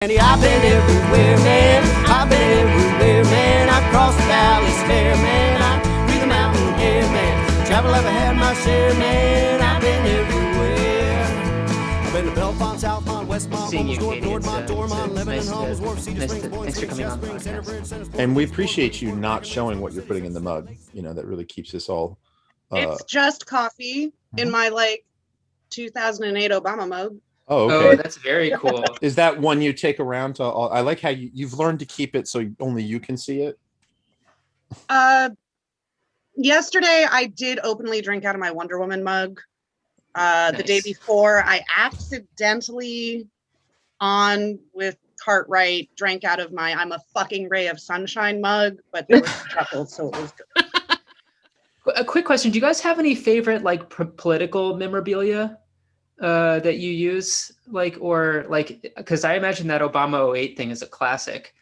I've been everywhere, man. I've been everywhere, man. I crossed the valley fair, man. I breathe the mountain air, man. Travel ever had my share, man. I've been everywhere. I've been to Belfont, Southmont, Westmont, North, Dormont, Dormont, Lebanon, Holmes, Wharf, Cedar Springs, Boyne, St. Jeff Springs, Center Bridge, Center Springs. And we appreciate you not showing what you're putting in the mug. You know, that really keeps us all. It's just coffee in my 2008 Obama mug. Oh, okay. Oh, that's very cool. Is that one you take around to all? I like how you've learned to keep it so only you can see it. Yesterday I did openly drink out of my Wonder Woman mug. Nice. The day before I accidentally on with Cartwright drank out of my I'm a fucking ray of sunshine mug, but there was chuckles, so it was good. A quick question. Do you guys have any favorite political memorabilia that you use, because I imagine that Obama 08 thing is a classic.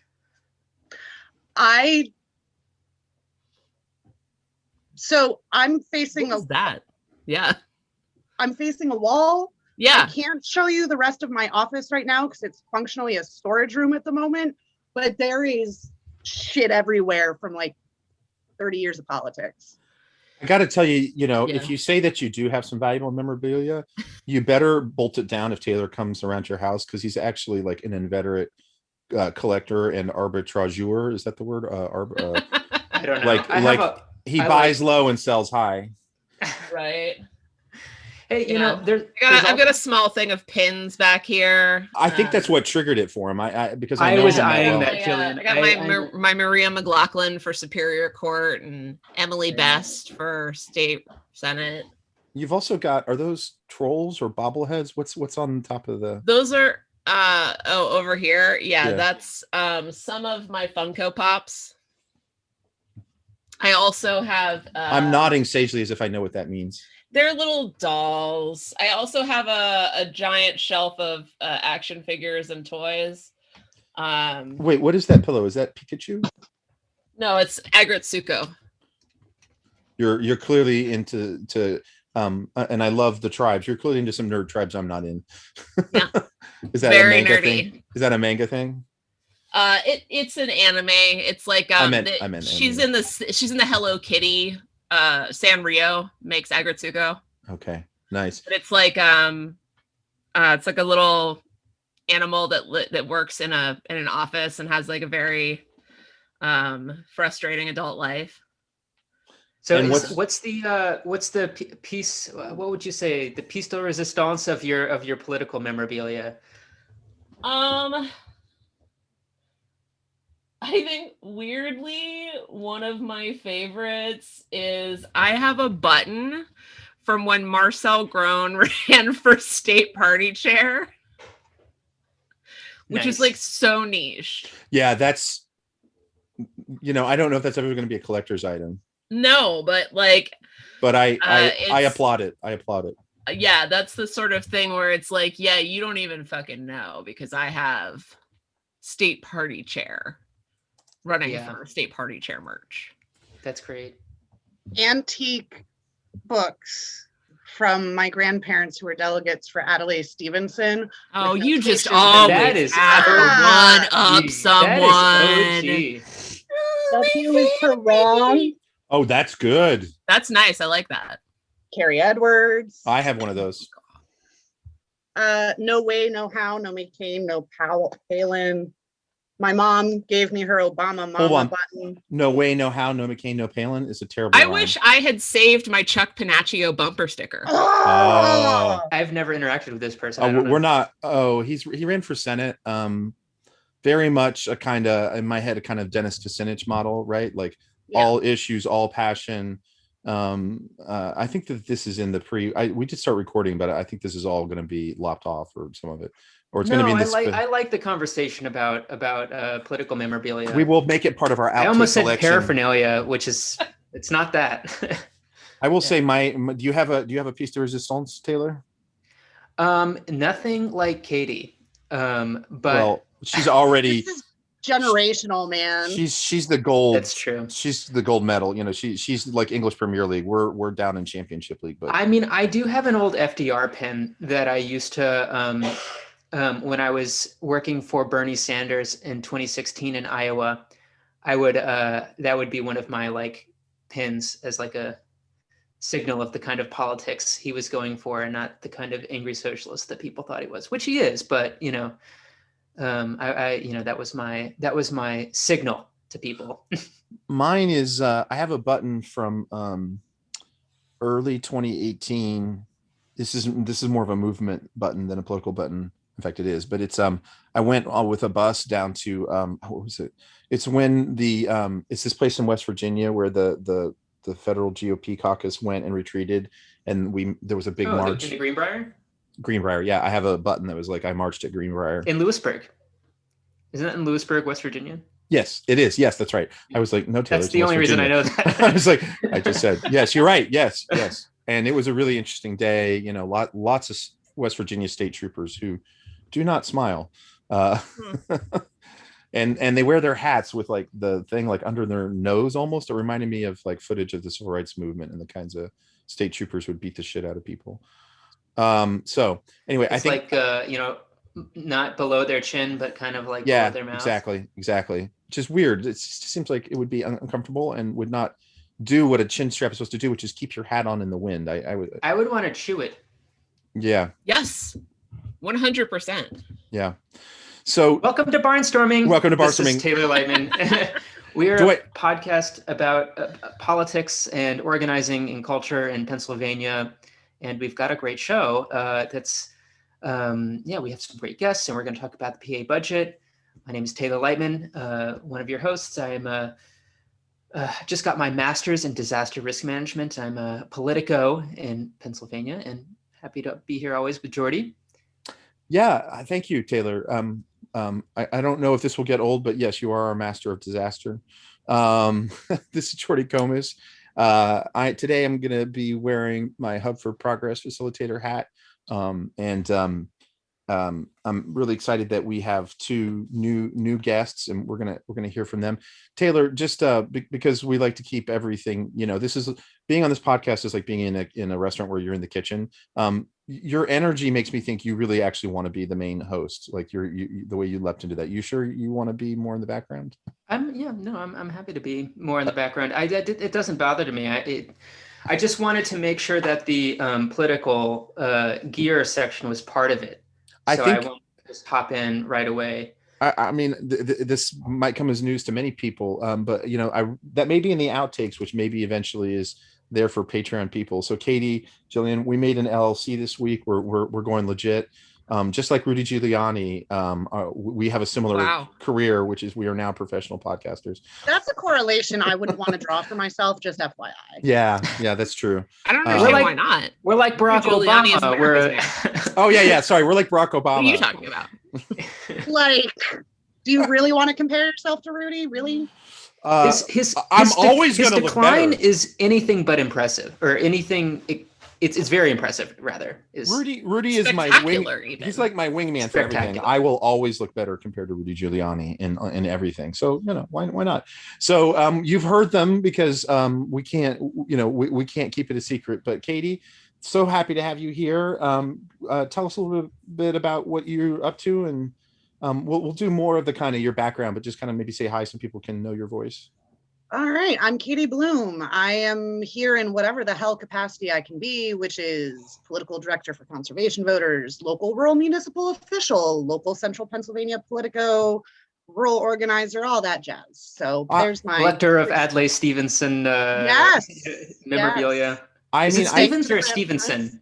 So I'm facing I'm facing a wall. Yeah. I can't show you the rest of my office right now because it's functionally a storage room at the moment, but there is shit everywhere from 30 years of politics. I got to tell you, if you say that you do have some valuable memorabilia, you better bolt it down if Taylor comes around to your house, because he's actually an inveterate collector and arbitrageur. Is that the word? I don't know. He buys low and sells high. Right. Hey, I've got a small thing of pins back here. I think that's what triggered it for him. Because I was eyeing that, Gillian. I got my Maria McLaughlin for Superior Court and Emily Best for State Senate. You've also got, are those trolls or bobbleheads? What's on top of the? Those are over here. Yeah, that's some of my Funko Pops. I also have I'm nodding sagely as if I know what that means. They're little dolls. I also have a giant shelf of action figures and toys. Wait, what is that pillow? Is that Pikachu? No, it's Agritsuko. You're clearly into and I love the tribes. You're clearly into some nerd tribes I'm not in. Yeah. Is that very a manga nerdy thing? Is that a manga thing? It's an anime. It's like I meant she's anime. she's in the Hello Kitty. Sanrio makes Agritsuko. Okay, nice. But it's like a little animal that works in an office and has a very frustrating adult life. So what's the piece? What would you say the piece de resistance of your political memorabilia? I think weirdly, one of my favorites is I have a button from when Marcel Groen ran for state party chair, which is so niche. Yeah, that's, I don't know if that's ever going to be a collector's item. No, but but I applaud it. I applaud it. Yeah, that's the sort of thing where it's you don't even fucking know because I have state party chair. Running for state party chair merch. That's great. Antique books from my grandparents who were delegates for Adelaide Stevenson. Oh, you just always have to one up someone. Oh, that's good. That's nice. I like that. Carrie Edwards. I have one of those. No Way, No How, No McCain, No Palin. My mom gave me her Obama Mama button. No Way, No How, No McCain, No Palin is a terrible I line. wish I had saved my Chuck Panaccio bumper sticker. Oh. I've never interacted with this person. We're not. Oh, he ran for Senate. Very much a kind of, in my head, a kind of Dennis Kucinich model, right? All issues, all passion. I think that this is in the we did start recording, but I think this is all going to be lopped off, or some of it. Or it's going to be in this. I like the conversation about political memorabilia. We will make it part of our outtake I almost said collection. Paraphernalia, which is it's not that. I will say do you have a piece de resistance, Taylor? Nothing like Katie. But she's already this is generational, man. She's the gold. That's true. She's the gold medal. She's like English Premier League. We're down in Championship League. But I mean, I do have an old FDR pen that I used to when I was working for Bernie Sanders in 2016 in Iowa, I would that would be one of my like pins as like a signal of the kind of politics he was going for, and not the kind of angry socialist that people thought he was, which he is. But I that was my signal to people. Mine is I have a button from early 2018. This is more of a movement button than a political button. In fact, it is, but it's I went with a bus down to what was it? It's when it's this place in West Virginia where the federal GOP caucus went and retreated, and there was a big march in the Greenbrier. Greenbrier, yeah. I have a button that was like, I marched at Greenbrier In Lewisburg. Isn't that in Lewisburg, West Virginia? Yes, it is. Yes, that's right. I was like, no, Taylor. That's the only reason I know that. I was like, I just said, yes, you're right. Yes. And it was a really interesting day. Lots of West Virginia state troopers who do not smile. And they wear their hats with like the thing like under their nose almost. It reminded me of like footage of the civil rights movement and the kinds of state troopers would beat the shit out of people. So anyway, it's I think like not below their chin, but kind of like below their mouth. Exactly. Just weird. It seems like it would be uncomfortable and would not do what a chin strap is supposed to do, which is keep your hat on in the wind. I would want to chew it. Yeah. Yes. 100%. Yeah. So welcome to Barnstorming. This is Taylor Lightman. We are a podcast about politics and organizing and culture in Pennsylvania, and we've got a great show. We have some great guests, and we're going to talk about the PA budget. My name is Taylor Lightman, one of your hosts. I am just got my master's in disaster risk management. I'm a Politico in Pennsylvania, and happy to be here always with Jordi. Yeah, thank you, Taylor. I don't know if this will get old, but yes, you are our master of disaster. This is Jordi Comas. Today I'm going to be wearing my Hub for Progress facilitator hat. I'm really excited that we have two new guests, and we're gonna hear from them. Taylor, just because we like to keep everything, this is being on this podcast is like being in a restaurant where you're in the kitchen. Your energy makes me think you really actually want to be the main host. Like the way you leapt into that. You sure you want to be more in the background? I'm happy to be more in the background. It doesn't bother to me. I just wanted to make sure that the political gear section was part of it. I won't just hop in right away. I mean, this might come as news to many people, but that may be in the outtakes, which maybe eventually is there for Patreon people. So Katie, Gillian, we made an LLC this week. We're going legit. Just like Rudy Giuliani, we have a similar career, which is we are now professional podcasters. That's a correlation I wouldn't want to draw for myself, just FYI. Yeah, that's true. I don't understand why not. We're like Barack Obama. Oh, yeah. Sorry, we're like Barack Obama. What are you talking about? Like, do you really want to compare yourself to Rudy? Really? His decline is anything but impressive, or anything. It's very impressive, rather. Rudy is my wing. Even. He's like my wingman for everything. I will always look better compared to Rudy Giuliani in everything. So why not? So you've heard them because we can't we can't keep it a secret. But Katie, so happy to have you here. Tell us a little bit about what you're up to, and we'll do more of the kind of your background, but just kind of maybe say hi so people can know your voice. All right, I'm Katie Blume. I am here in whatever the hell capacity I can be, which is political director for conservation voters, local rural municipal official, local central Pennsylvania Politico, rural organizer, all that jazz. So there's my collector of Adlai Stevenson memorabilia. Yes. Is it Stevens or Stevenson?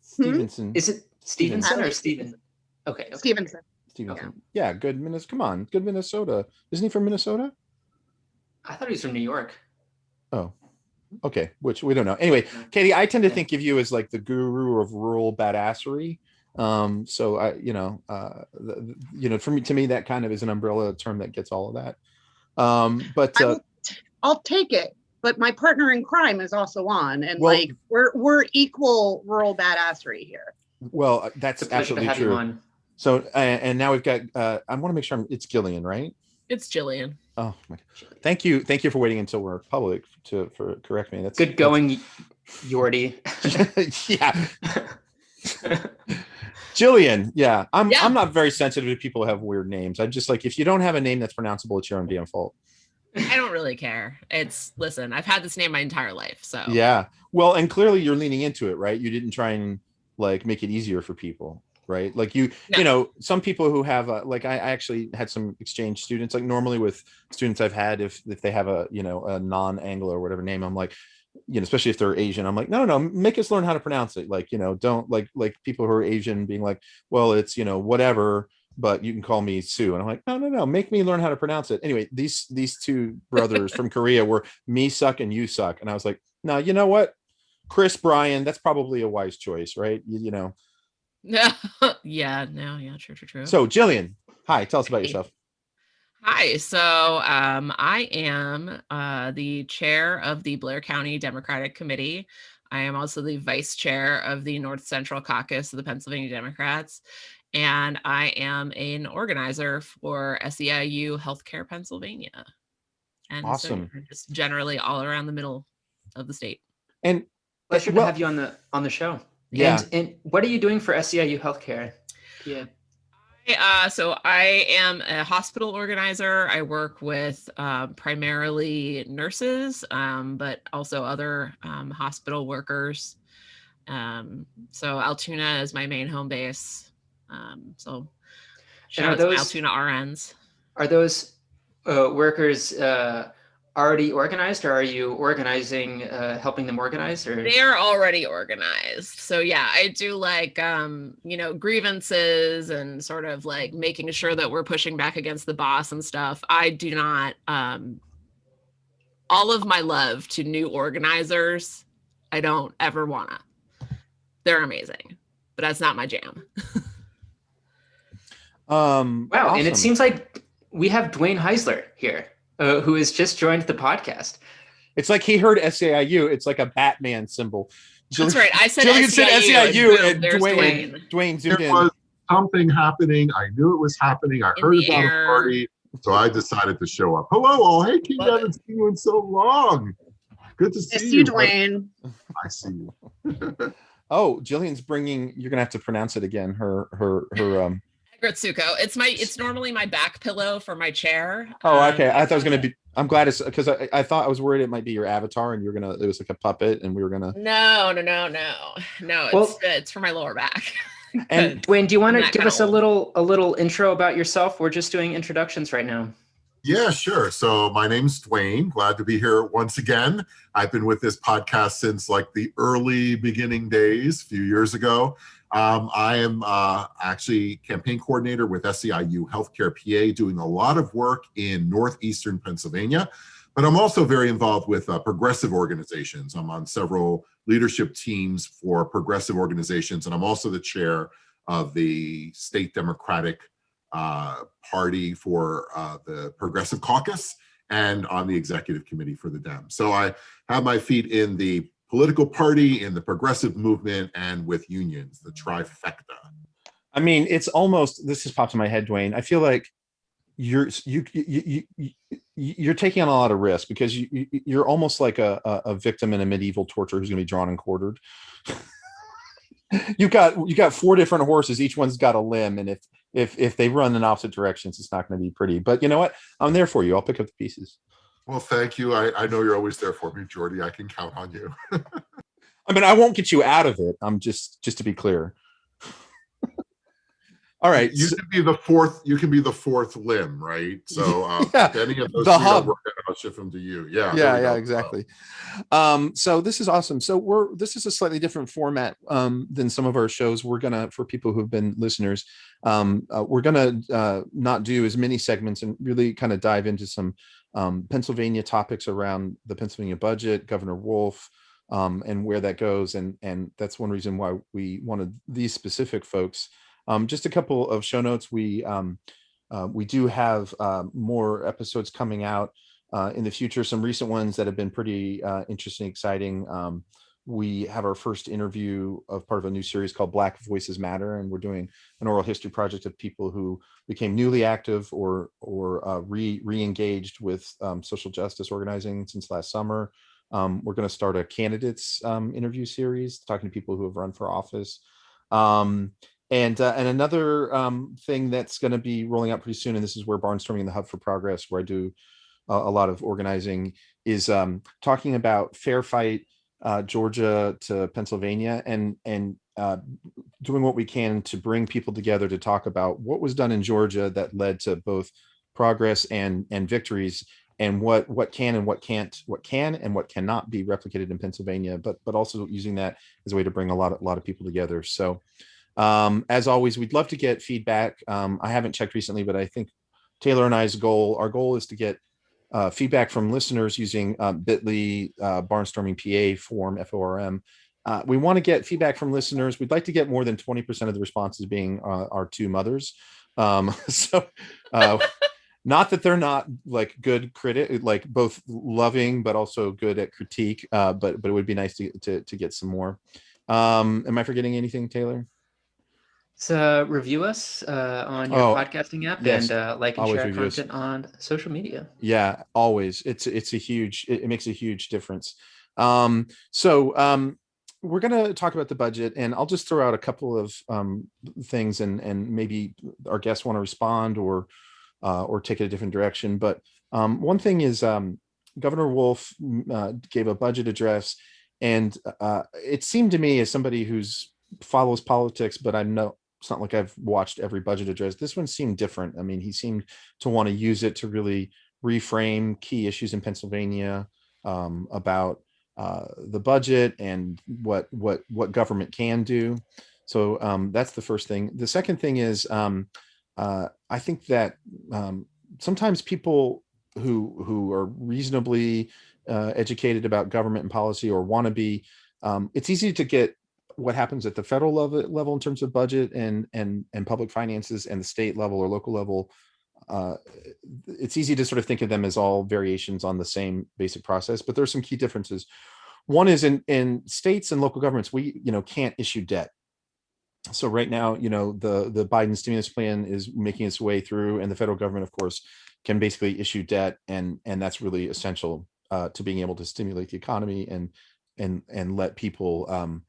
Stevenson. Is it Stevenson or Steven? Okay. Stevenson. Yeah, good Minnesota. Come on, good Minnesota. Isn't he from Minnesota? I thought he was from New York. Oh, okay. Which we don't know. Anyway, Katie, I tend to think of you as like the guru of rural badassery. So I, to me, that kind of is an umbrella term that gets all of that. But I'll take it. But my partner in crime is also on, and we're equal rural badassery here. Well, that's absolutely true. So and now we've got. I want to make sure it's Gillian, right? It's Gillian. Oh my God. Thank you for waiting until we're public for correct me. That's good going, Jordi. Yeah. Jillian, yeah, I'm Yeah. not very sensitive to people who have weird names. I'm just like, if you don't have a name that's pronounceable, it's your own damn fault. I don't really care. Listen, I've had this name my entire life. So Yeah. Well, and clearly you're leaning into it, right? You didn't try and like make it easier for people, right? Like you No. know, some people who have like I actually had some exchange students, like normally with students I've had, if they have a, you know, a non-Anglo or whatever name, I'm like, you know, especially if they're Asian, I'm like, no, make us learn how to pronounce it. Like, you know, don't like people who are Asian being like, well, it's, you know, whatever, but you can call me Sue. And I'm like, no, make me learn how to pronounce it. Anyway, these two brothers from Korea were me suck and you suck. And I was like, no, you know what? Chris Bryan, that's probably a wise choice, right? You know. Yeah. True. So Jillian, hi, tell us about yourself. Hi. So I am the chair of the Blair County Democratic Committee. I am also the vice chair of the North Central Caucus of the Pennsylvania Democrats. And I am an organizer for SEIU Healthcare Pennsylvania. And awesome. So just generally all around the middle of the state. And pleasure to have you on the show. Yeah. And what are you doing for SEIU Healthcare? Yeah. So I am a hospital organizer. I work with primarily nurses, but also other hospital workers. So Altoona is my main home base. So shout out to Altoona RNs. Are those workers already organized, or are you organizing, helping them organize? Or they're already organized. So yeah, I do like you know, grievances and sort of like making sure that we're pushing back against the boss and stuff. I do not all of my love to new organizers. I don't ever wanna. They're amazing, but that's not my jam. Wow, awesome. And it seems like we have Dwayne Heisler here. Who has just joined the podcast. It's like he heard SEIU. It's like a Batman symbol. That's right. I said Jillian SEIU, and Dwayne zoomed in. There was something happening. I knew it was happening. I heard about a party, so I decided to show up. Hello, all. Hey, Keith, I haven't seen you in so long. Good to see you, Dwayne. I see you. Oh, Jillian's bringing. You're gonna have to pronounce it again. Her Gritsuko. It's normally my back pillow for my chair. Oh, okay. I thought it was gonna be. I'm glad it's because I thought I was worried it might be your avatar and it was like a puppet and we were gonna. No. It's for my lower back. And Dwayne, do you want to give us a little intro about yourself? We're just doing introductions right now. Yeah, sure. So my name's Dwayne. Glad to be here once again. I've been with this podcast since like the early beginning days, a few years ago. I am actually campaign coordinator with SEIU Healthcare PA, doing a lot of work in northeastern Pennsylvania, but I'm also very involved with progressive organizations. I'm on several leadership teams for progressive organizations, and I'm also the chair of the state Democratic party for the Progressive Caucus and on the executive committee for the Dems. So I have my feet in the political party, in the progressive movement, and with unions, the trifecta. I mean, it's almost, this just popped in my head, Dwayne. I feel like you're taking on a lot of risk because you're almost like a victim in a medieval torture who's going to be drawn and quartered. you got 4 different horses, each one's got a limb, and if they run in opposite directions, it's not going to be pretty. But you know what? I'm there for you. I'll pick up the pieces. Well, thank you. I know you're always there for me, Jordi. I can count on you. I mean, I won't get you out of it. I'm just to be clear. All right. You can be the fourth. You can be the fourth limb, right? So yeah, any of those the hub. I'll shift them to you. Yeah. Yeah, exactly. So this is awesome. So this is a slightly different format than some of our shows. We're gonna, for people who've been listeners, we're gonna not do as many segments and really kind of dive into some Pennsylvania topics around the Pennsylvania budget, Governor Wolf, and where that goes. And that's one reason why we wanted these specific folks. Just a couple of show notes. We do have more episodes coming out in the future, some recent ones that have been pretty interesting, exciting. We have our first interview of part of a new series called Black Voices Matter, and we're doing an oral history project of people who became newly active or re-engaged with social justice organizing since last summer. We're going to start a candidates interview series, talking to people who have run for office. And another thing that's going to be rolling out pretty soon, and this is where Barnstorming the Hub for Progress, where I do a lot of organizing, is talking about fair fight Georgia to Pennsylvania, and doing what we can to bring people together to talk about what was done in Georgia that led to both progress and victories, and what can and what can and what cannot be replicated in Pennsylvania, but also using that as a way to bring a lot of people together. So as always, we'd love to get feedback. I haven't checked recently, but I think Taylor and I's our goal is to get feedback from listeners using bit.ly Barnstorming PA form, FORM. We want to get feedback from listeners. We'd like to get more than 20% of the responses being our two mothers. So not that they're not like good critic, like both loving, but also good at critique. But it would be nice to get some more. Am I forgetting anything, Taylor? So review us on your podcasting app, yes, and like and always share review us content on social media. Yeah, always. It makes a huge difference. We're going to talk about the budget, and I'll just throw out a couple of things, and maybe our guests want to respond or take it a different direction. But one thing is Governor Wolf gave a budget address, and it seemed to me, as somebody who's follows politics, but it's not like I've watched every budget address, this one seemed different. I mean, he seemed to want to use it to really reframe key issues in Pennsylvania about the budget and what government can do. So that's the first thing. The second thing is I think that sometimes people who are reasonably educated about government and policy, or want to be, it's easy to get what happens at the federal level in terms of budget and public finances, and the state level or local level. It's easy to sort of think of them as all variations on the same basic process, but there's some key differences. One is in states and local governments, we can't issue debt. So right now, the Biden stimulus plan is making its way through, and the federal government, of course, can basically issue debt, and that's really essential to being able to stimulate the economy and let people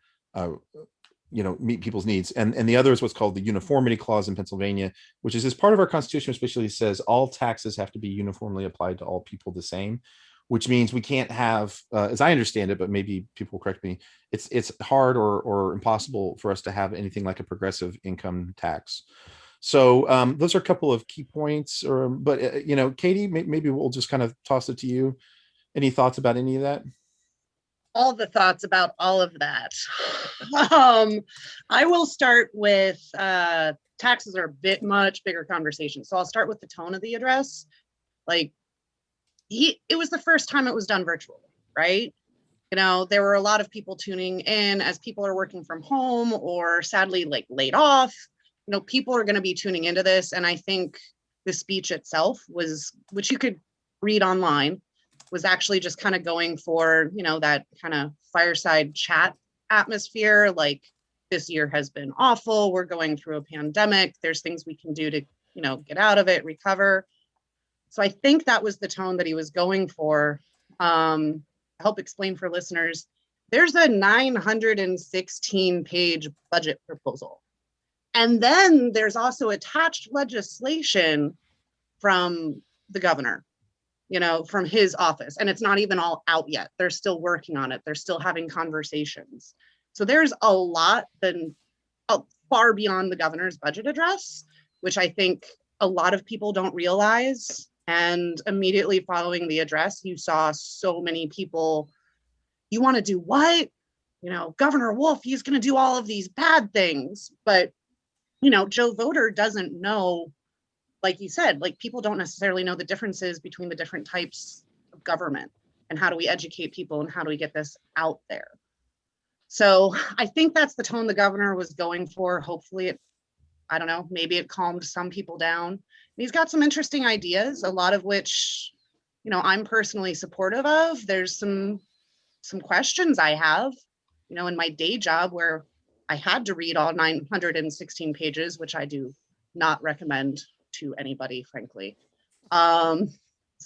meet people's needs. And the other is what's called the uniformity clause in Pennsylvania, which is as part of our constitution, especially says all taxes have to be uniformly applied to all people the same, which means we can't have, as I understand it, but maybe people will correct me, it's hard or impossible for us to have anything like a progressive income tax. So those are a couple of key points. But Katie, maybe we'll just kind of toss it to you. Any thoughts about any of that? All the thoughts about all of that. I will start with taxes are a much bigger conversation. So I'll start with the tone of the address. Like, it was the first time it was done virtually, right? There were a lot of people tuning in as people are working from home or sadly like laid off. People are going to be tuning into this. And I think the speech itself was, which you could read online, was actually just kind of going for, that kind of fireside chat atmosphere. Like, this year has been awful. We're going through a pandemic. There's things we can do to, get out of it, recover. So I think that was the tone that he was going for. Help explain for listeners. There's a 916-page budget proposal. And then there's also attached legislation from the governor, from his office. And it's not even all out yet. They're still working on it. They're still having conversations. So there's a lot far beyond the governor's budget address, which I think a lot of people don't realize. And immediately following the address, you saw so many people, you want to do what? Governor Wolf, he's going to do all of these bad things. But, Joe Voter doesn't know, like you said, like, people don't necessarily know the differences between the different types of government, and how do we educate people, and how do we get this out there? So I think that's the tone the governor was going for. Hopefully I don't know, maybe it calmed some people down. And he's got some interesting ideas, a lot of which, I'm personally supportive of. There's some questions I have, in my day job where I had to read all 916 pages, which I do not recommend to anybody, frankly. But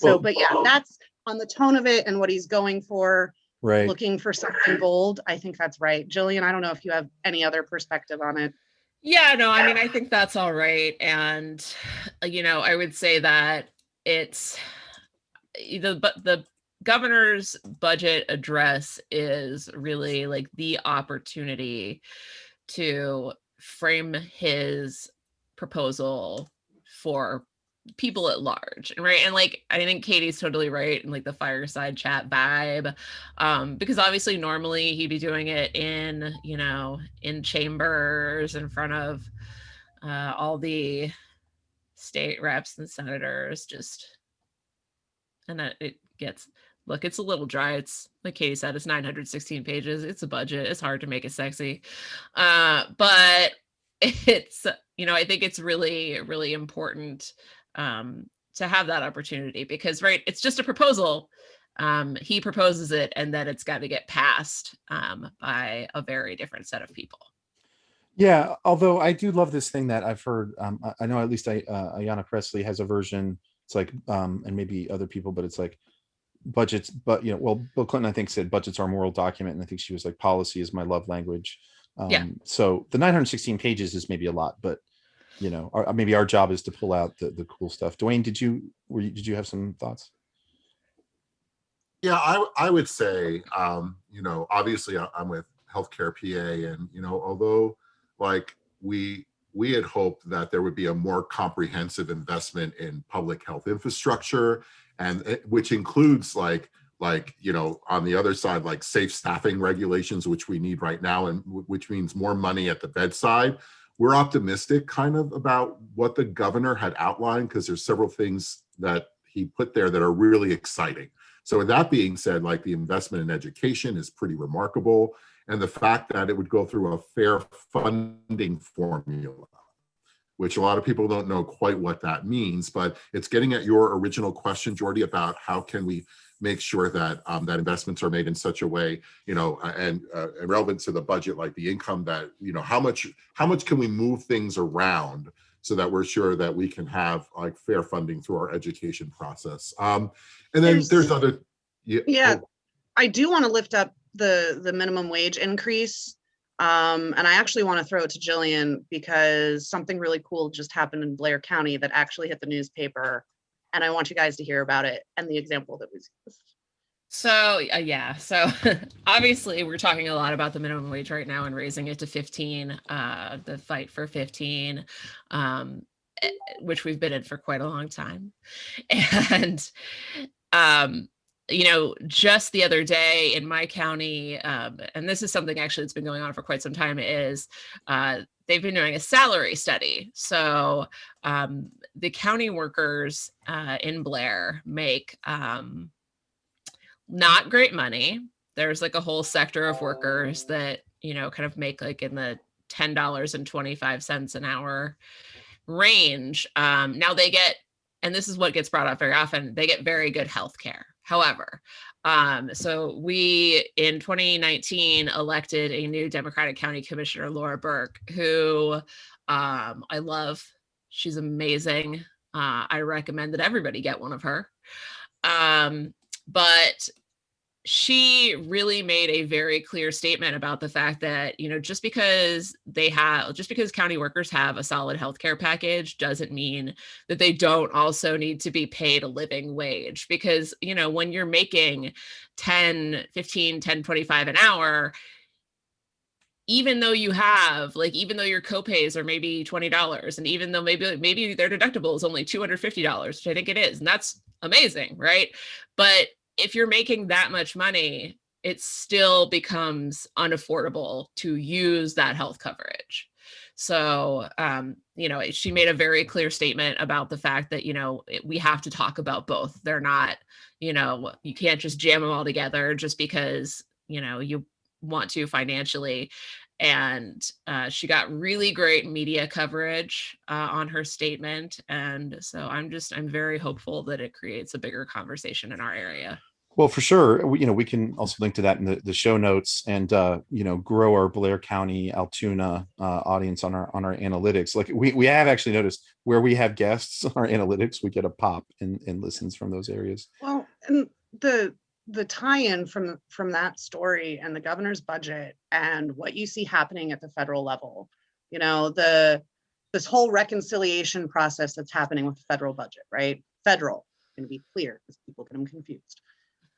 yeah, that's on the tone of it and what he's going for. Right. Looking for something bold. I think that's right. Gillian, I don't know if you have any other perspective on it. Yeah, no, I mean, I think that's all right. And, I would say that it's the governor's budget address is really like the opportunity to frame his proposal for people at large, right? And like, I think Katie's totally right in like the fireside chat vibe, because obviously normally he'd be doing it in chambers in front of all the state reps and senators, and that it gets, look, it's a little dry. It's like Katie said, it's 916 pages. It's a budget. It's hard to make it sexy. But it's, I think it's really, really important to have that opportunity because, right, it's just a proposal. He proposes it and then it's got to get passed by a very different set of people. Yeah, although I do love this thing that I've heard. I know at least Ayanna Pressley has a version. It's like, and maybe other people, but it's like budgets. But well, Bill Clinton I think said budgets are a moral document, and I think she was like, policy is my love language. Yeah. So the 916 pages is maybe a lot, but maybe our job is to pull out the cool stuff. Dwayne, did you have some thoughts? Yeah, I would say, obviously I'm with Healthcare PA, and although like we had hoped that there would be a more comprehensive investment in public health infrastructure, and which includes like on the other side, like safe staffing regulations, which we need right now, and which means more money at the bedside. We're optimistic kind of about what the governor had outlined, because there's several things that he put there that are really exciting. So with that being said, like the investment in education is pretty remarkable. And the fact that it would go through a fair funding formula, which a lot of people don't know quite what that means, but it's getting at your original question, Jordi, about how can we make sure that that investments are made in such a way, and relevant to the budget, like the income that, how much can we move things around so that we're sure that we can have like fair funding through our education process. And then there's other. Yeah, I do want to lift up the minimum wage increase. And I actually want to throw it to Gillian because something really cool just happened in Blair County that actually hit the newspaper. And I want you guys to hear about it and the example that was used. So so obviously we're talking a lot about the minimum wage right now and raising it to 15, the fight for 15, which we've been in for quite a long time. And, just the other day in my county, and this is something actually that's been going on for quite some time, is they've been doing a salary study. So the county workers in Blair make not great money. There's like a whole sector of workers that, kind of make like in the $10.25 an hour range. Now they get, and this is what gets brought up very often, they get very good health care. However, so we in 2019 elected a new Democratic County Commissioner, Laura Burke, who I love. She's amazing. I recommend that everybody get one of her. But she really made a very clear statement about the fact that, just because county workers have a solid healthcare package doesn't mean that they don't also need to be paid a living wage. Because, when you're making 10, 15, 10, 25 an hour, even though your copays are maybe $20, and even though maybe their deductible is only $250, which I think it is, and that's amazing, right? But if you're making that much money, it still becomes unaffordable to use that health coverage. So, she made a very clear statement about the fact that, we have to talk about both. They're not, you can't just jam them all together just because, you want to financially. And she got really great media coverage on her statement. And so I'm very hopeful that it creates a bigger conversation in our area. Well, for sure. We can also link to that in the show notes, and grow our Blair County, Altoona audience on our analytics. Like we have actually noticed where we have guests on our analytics, we get a pop in listens from those areas. Well, and the tie-in from that story and the governor's budget and what you see happening at the federal level, this whole reconciliation process that's happening with the federal budget, right? Federal, going to be clear because people get them confused.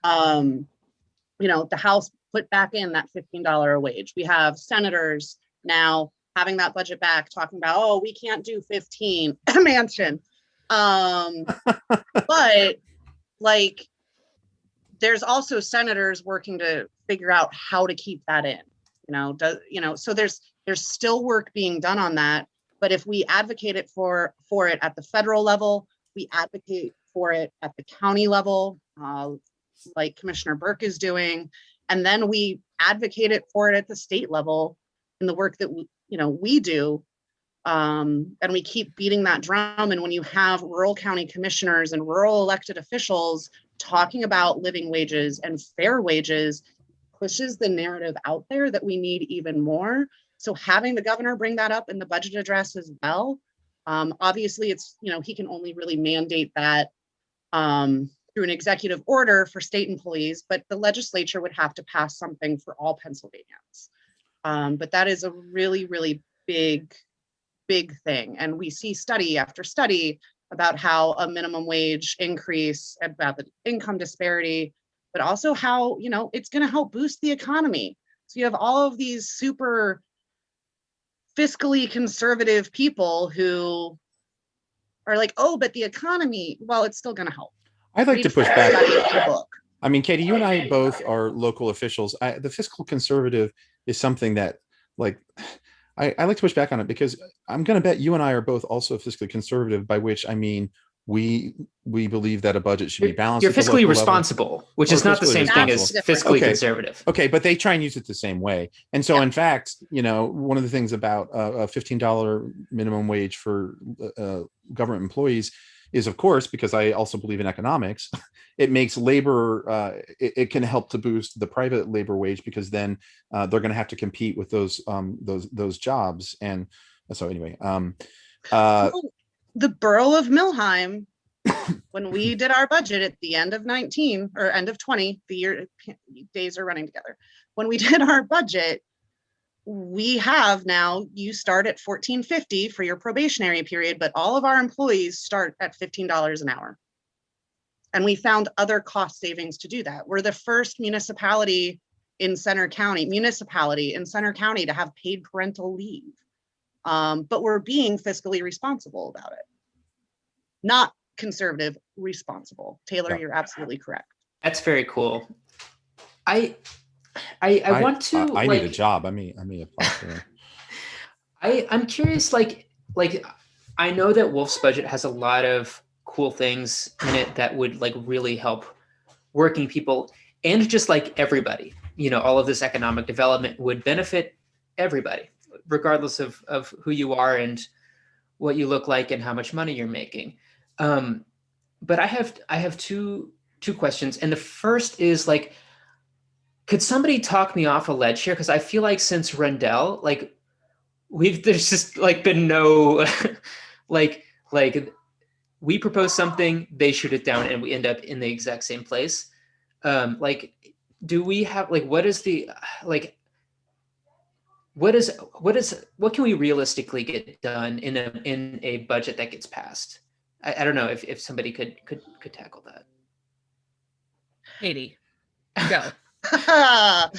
The House put back in that $15 a wage. We have senators now having that budget back, talking about, oh, we can't do 15 mansion. But like, there's also senators working to figure out how to keep that in, so there's still work being done on that. But if we advocate for it at the federal level, we advocate for it at the county level, like Commissioner Burke is doing, and then we advocate for it at the state level in the work that we do, and we keep beating that drum. And when you have rural county commissioners and rural elected officials talking about living wages and fair wages, pushes the narrative out there that we need even more. So having the governor bring that up in the budget address as well, obviously it's, he can only really mandate that through an executive order for state employees, but the legislature would have to pass something for all Pennsylvanians. But that is a really, really big thing. And we see study after study about how a minimum wage increase, about the income disparity, but also how, it's going to help boost the economy. So you have all of these super fiscally conservative people who are like, oh, but the economy, well, it's still going to help. I'd like to push back. The book. I mean, Katie, you and I both are local officials. The fiscal conservative is something that, like, I like to push back on it, because I'm going to bet you and I are both also fiscally conservative, by which I mean we believe that a budget should be balanced. You're fiscally responsible, which is not the same thing as fiscally conservative. Okay, but they try and use it the same way. And so, in fact, one of the things about a $15 minimum wage for government employees is, of course, because I also believe in economics, it makes labor, it can help to boost the private labor wage, because then they're going to have to compete with those jobs. And so anyway, the borough of Milheim, when we did our budget at the end of 19 or end of 20, the year days are running together. When we did our budget, we have now, you start at $14.50 for your probationary period, but all of our employees start at $15 an hour. And we found other cost savings to do that. We're the first municipality in Center County to have paid parental leave. But we're being fiscally responsible about it. Not conservative, responsible. Taylor, Yeah. You're absolutely correct. That's very cool. I want to. I need a job. I may apply for it. I'm curious. Like I know that Wolf's budget has a lot of cool things in it that would like really help working people and just like everybody. All of this economic development would benefit everybody, regardless of who you are and what you look like and how much money you're making. But I have two questions, and the first is like, could somebody talk me off a ledge here? Because I feel like since Rendell, like there's just like been no like we propose something, they shoot it down, and we end up in the exact same place. Like, do we have like what can we realistically get done in a budget that gets passed? I don't know if somebody could tackle that. Katie, go.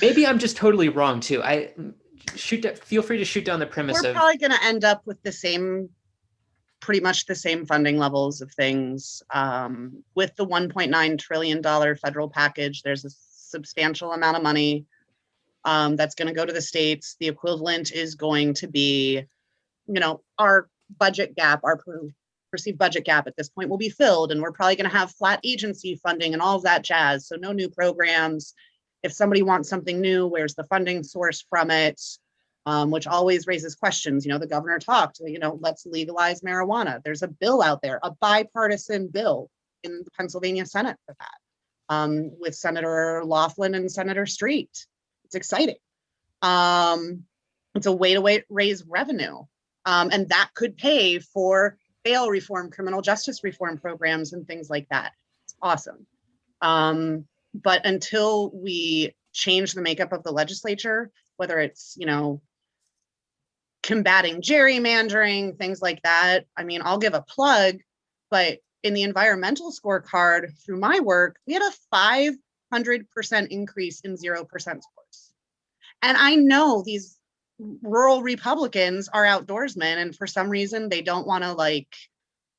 Maybe I'm just totally wrong too. Feel free to shoot down the premise. We're probably going to end up with pretty much the same funding levels of things. With the $1.9 trillion federal package, there's a substantial amount of money that's going to go to the states. The equivalent is going to be, our budget gap, our perceived budget gap at this point will be filled, and we're probably going to have flat agency funding and all of that jazz. So no new programs. If somebody wants something new, where's the funding source from it? Which always raises questions. The governor talked, let's legalize marijuana. There's a bill out there, a bipartisan bill in the Pennsylvania Senate for that, with Senator Laughlin and Senator Street. It's exciting. It's a way to raise revenue. And that could pay for bail reform, criminal justice reform programs, and things like that. It's awesome. But until we change the makeup of the legislature, whether it's, combating gerrymandering, things like that. I mean, I'll give a plug, but in the environmental scorecard through my work, we had a 500% increase in 0% scores. And I know these rural Republicans are outdoorsmen, and for some reason they don't want to like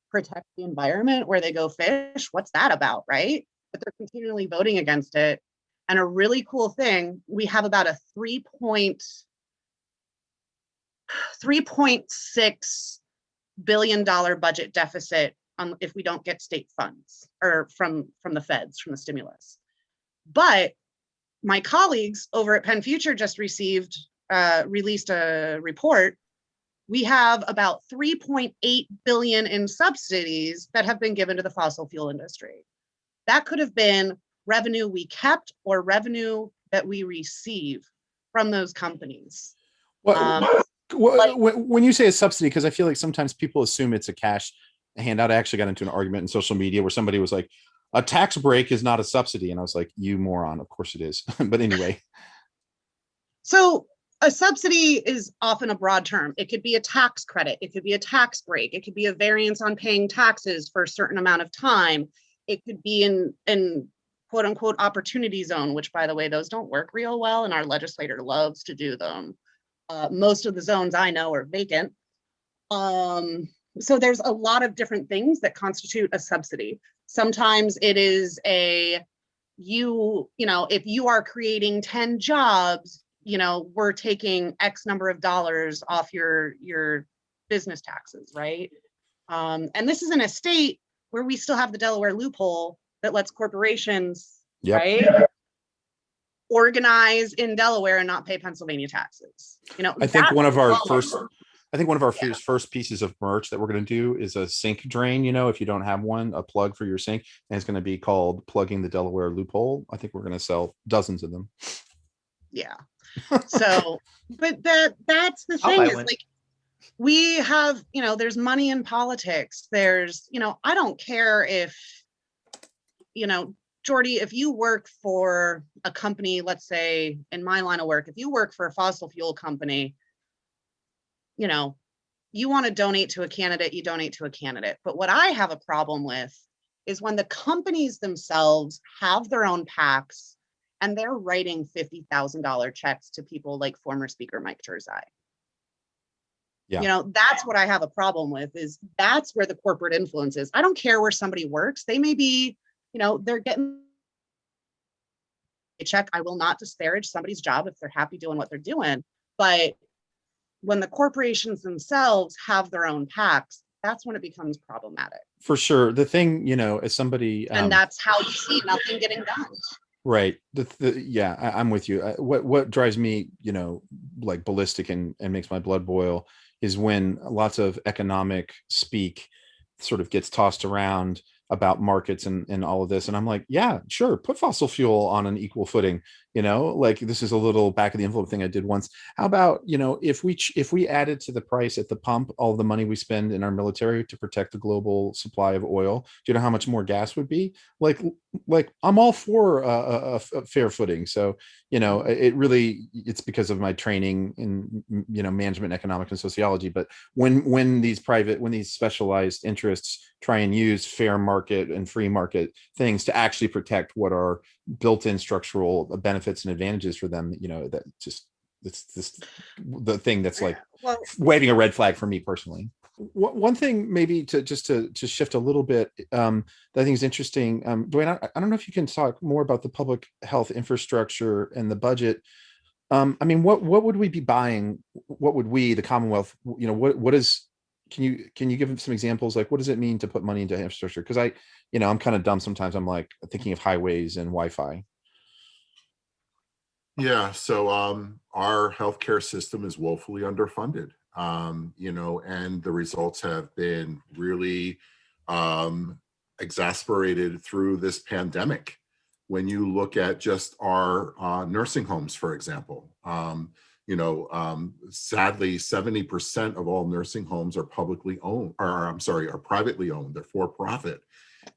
protect the environment where they go fish. What's that about, right? But they're continually voting against it. And a really cool thing, we have about a $3.6 billion budget deficit if we don't get state funds or from the feds, from the stimulus. But my colleagues over at Penn Future just released a report. We have about 3.8 billion in subsidies that have been given to the fossil fuel industry. That could have been revenue we kept or revenue that we receive from those companies. When you say a subsidy, because I feel like sometimes people assume it's a cash handout. I actually got into an argument in social media where somebody was like, a tax break is not a subsidy. And I was like, you moron, of course it is. But anyway. So a subsidy is often a broad term. It could be a tax credit. It could be a tax break. It could be a variance on paying taxes for a certain amount of time. It could be in quote unquote opportunity zone, which by the way, those don't work real well. And our legislator loves to do them. Most of the zones I know are vacant. So there's a lot of different things that constitute a subsidy. Sometimes it is if you are creating 10 jobs, we're taking X number of dollars off your business taxes, right? And this is in a state where we still have the Delaware Loop Hole that lets corporations, right, organize in Delaware and not pay Pennsylvania taxes. I think one of our first pieces of merch that we're going to do is a sink drain. If you don't have one, a plug for your sink, and it's going to be called Plugging the Delaware Loophole. I think we're going to sell dozens of them. Yeah. So, but that's the thing is like, we have, there's money in politics. There's, I don't care if, Jordi, if you work for a company, let's say in my line of work, if you work for a fossil fuel company, you want to donate to a candidate, you donate to a candidate. But what I have a problem with is when the companies themselves have their own PACs and they're writing $50,000 checks to people like former Speaker Mike Turzai. Yeah. That's what I have a problem with, is that's where the corporate influence is. I don't care where somebody works. They may be, they're getting a check. I will not disparage somebody's job if they're happy doing what they're doing. But when the corporations themselves have their own PACs, that's when it becomes problematic. For sure. The thing, as somebody, and that's how you see nothing getting done. Right. I'm with you. What drives me, like ballistic and makes my blood boil is when lots of economic speak sort of gets tossed around about markets and all of this. And I'm like, yeah, sure. Put fossil fuel on an equal footing, like this is a little back of the envelope thing I did once. How about, if we added to the price at the pump, all the money we spend in our military to protect the global supply of oil, do you know how much more gas would be? Like I'm all for a fair footing. So, it's because of my training in, management, economics, and sociology. But when these specialized interests try and use fair market and free market things to actually protect what are built-in structural benefits and advantages for them, that just it's the thing that's like waving a red flag for me personally. One thing maybe to shift a little bit that I think is interesting, Dwayne, I don't know if you can talk more about the public health infrastructure and the budget. What would we be buying? What would we, the Commonwealth, what is, can you give some examples? Like, what does it mean to put money into infrastructure? Because I'm kind of dumb sometimes. I'm like thinking of highways and Wi-Fi. Yeah, so our healthcare system is woefully underfunded, and the results have been really exasperated through this pandemic. When you look at just our nursing homes, for example, sadly, 70% of all nursing homes are privately owned. They're for profit.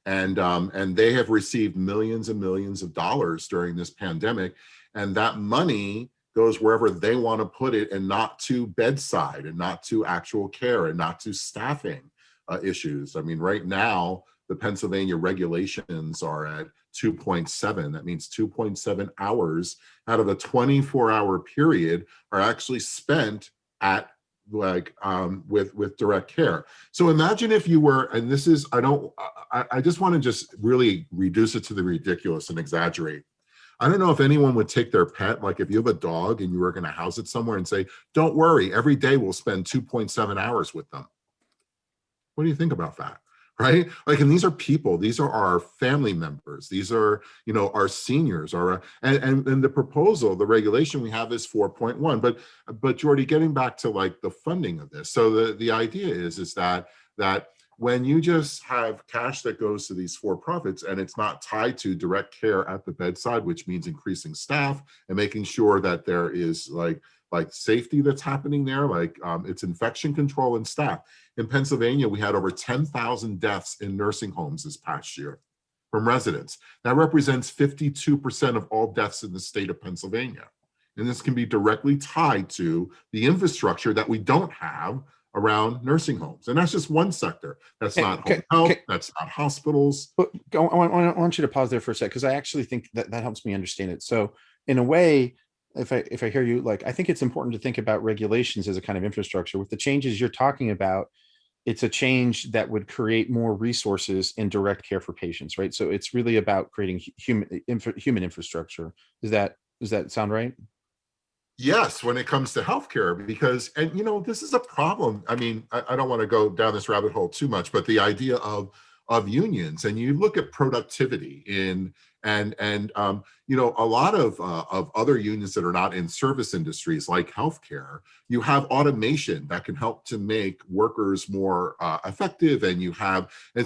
And they have received millions and millions of dollars during this pandemic. And that money goes wherever they want to put it, and not to bedside, and not to actual care, and not to staffing issues. I mean, right now, the Pennsylvania regulations are at 2.7. That means 2.7 hours out of a 24-hour period are actually spent at with direct care. So imagine if you were, and this is, I just want to just really reduce it to the ridiculous and exaggerate. I don't know if anyone would take their pet, like if you have a dog and you were going to house it somewhere, and say, don't worry, every day we'll spend 2.7 hours with them. What do you think about that? Right? Like, and these are people, these are our family members, these are, you know, our seniors, and the proposal, the regulation we have is 4.1. But Jordi, getting back to like the funding of this. So the idea is that when you just have cash that goes to these for-profits and it's not tied to direct care at the bedside, which means increasing staff and making sure that there is like safety that's happening there, like it's infection control and staff. In Pennsylvania, we had over 10,000 deaths in nursing homes this past year from residents. That represents 52% of all deaths in the state of Pennsylvania. And this can be directly tied to the infrastructure that we don't have around nursing homes. And that's just one sector. That's not home health, that's not hospitals. But I want you to pause there for a sec, because I actually think that helps me understand it. So in a way, if I hear you, like, I think it's important to think about regulations as a kind of infrastructure. With the changes you're talking about, it's a change that would create more resources in direct care for patients, right? So it's really about creating human infrastructure. Does that sound right? Yes, when it comes to healthcare, because, and you know, this is a problem. I mean, I don't want to go down this rabbit hole too much, but the idea of unions, and you look at productivity and you know, a lot of other unions that are not in service industries like healthcare, you have automation that can help to make workers more effective, and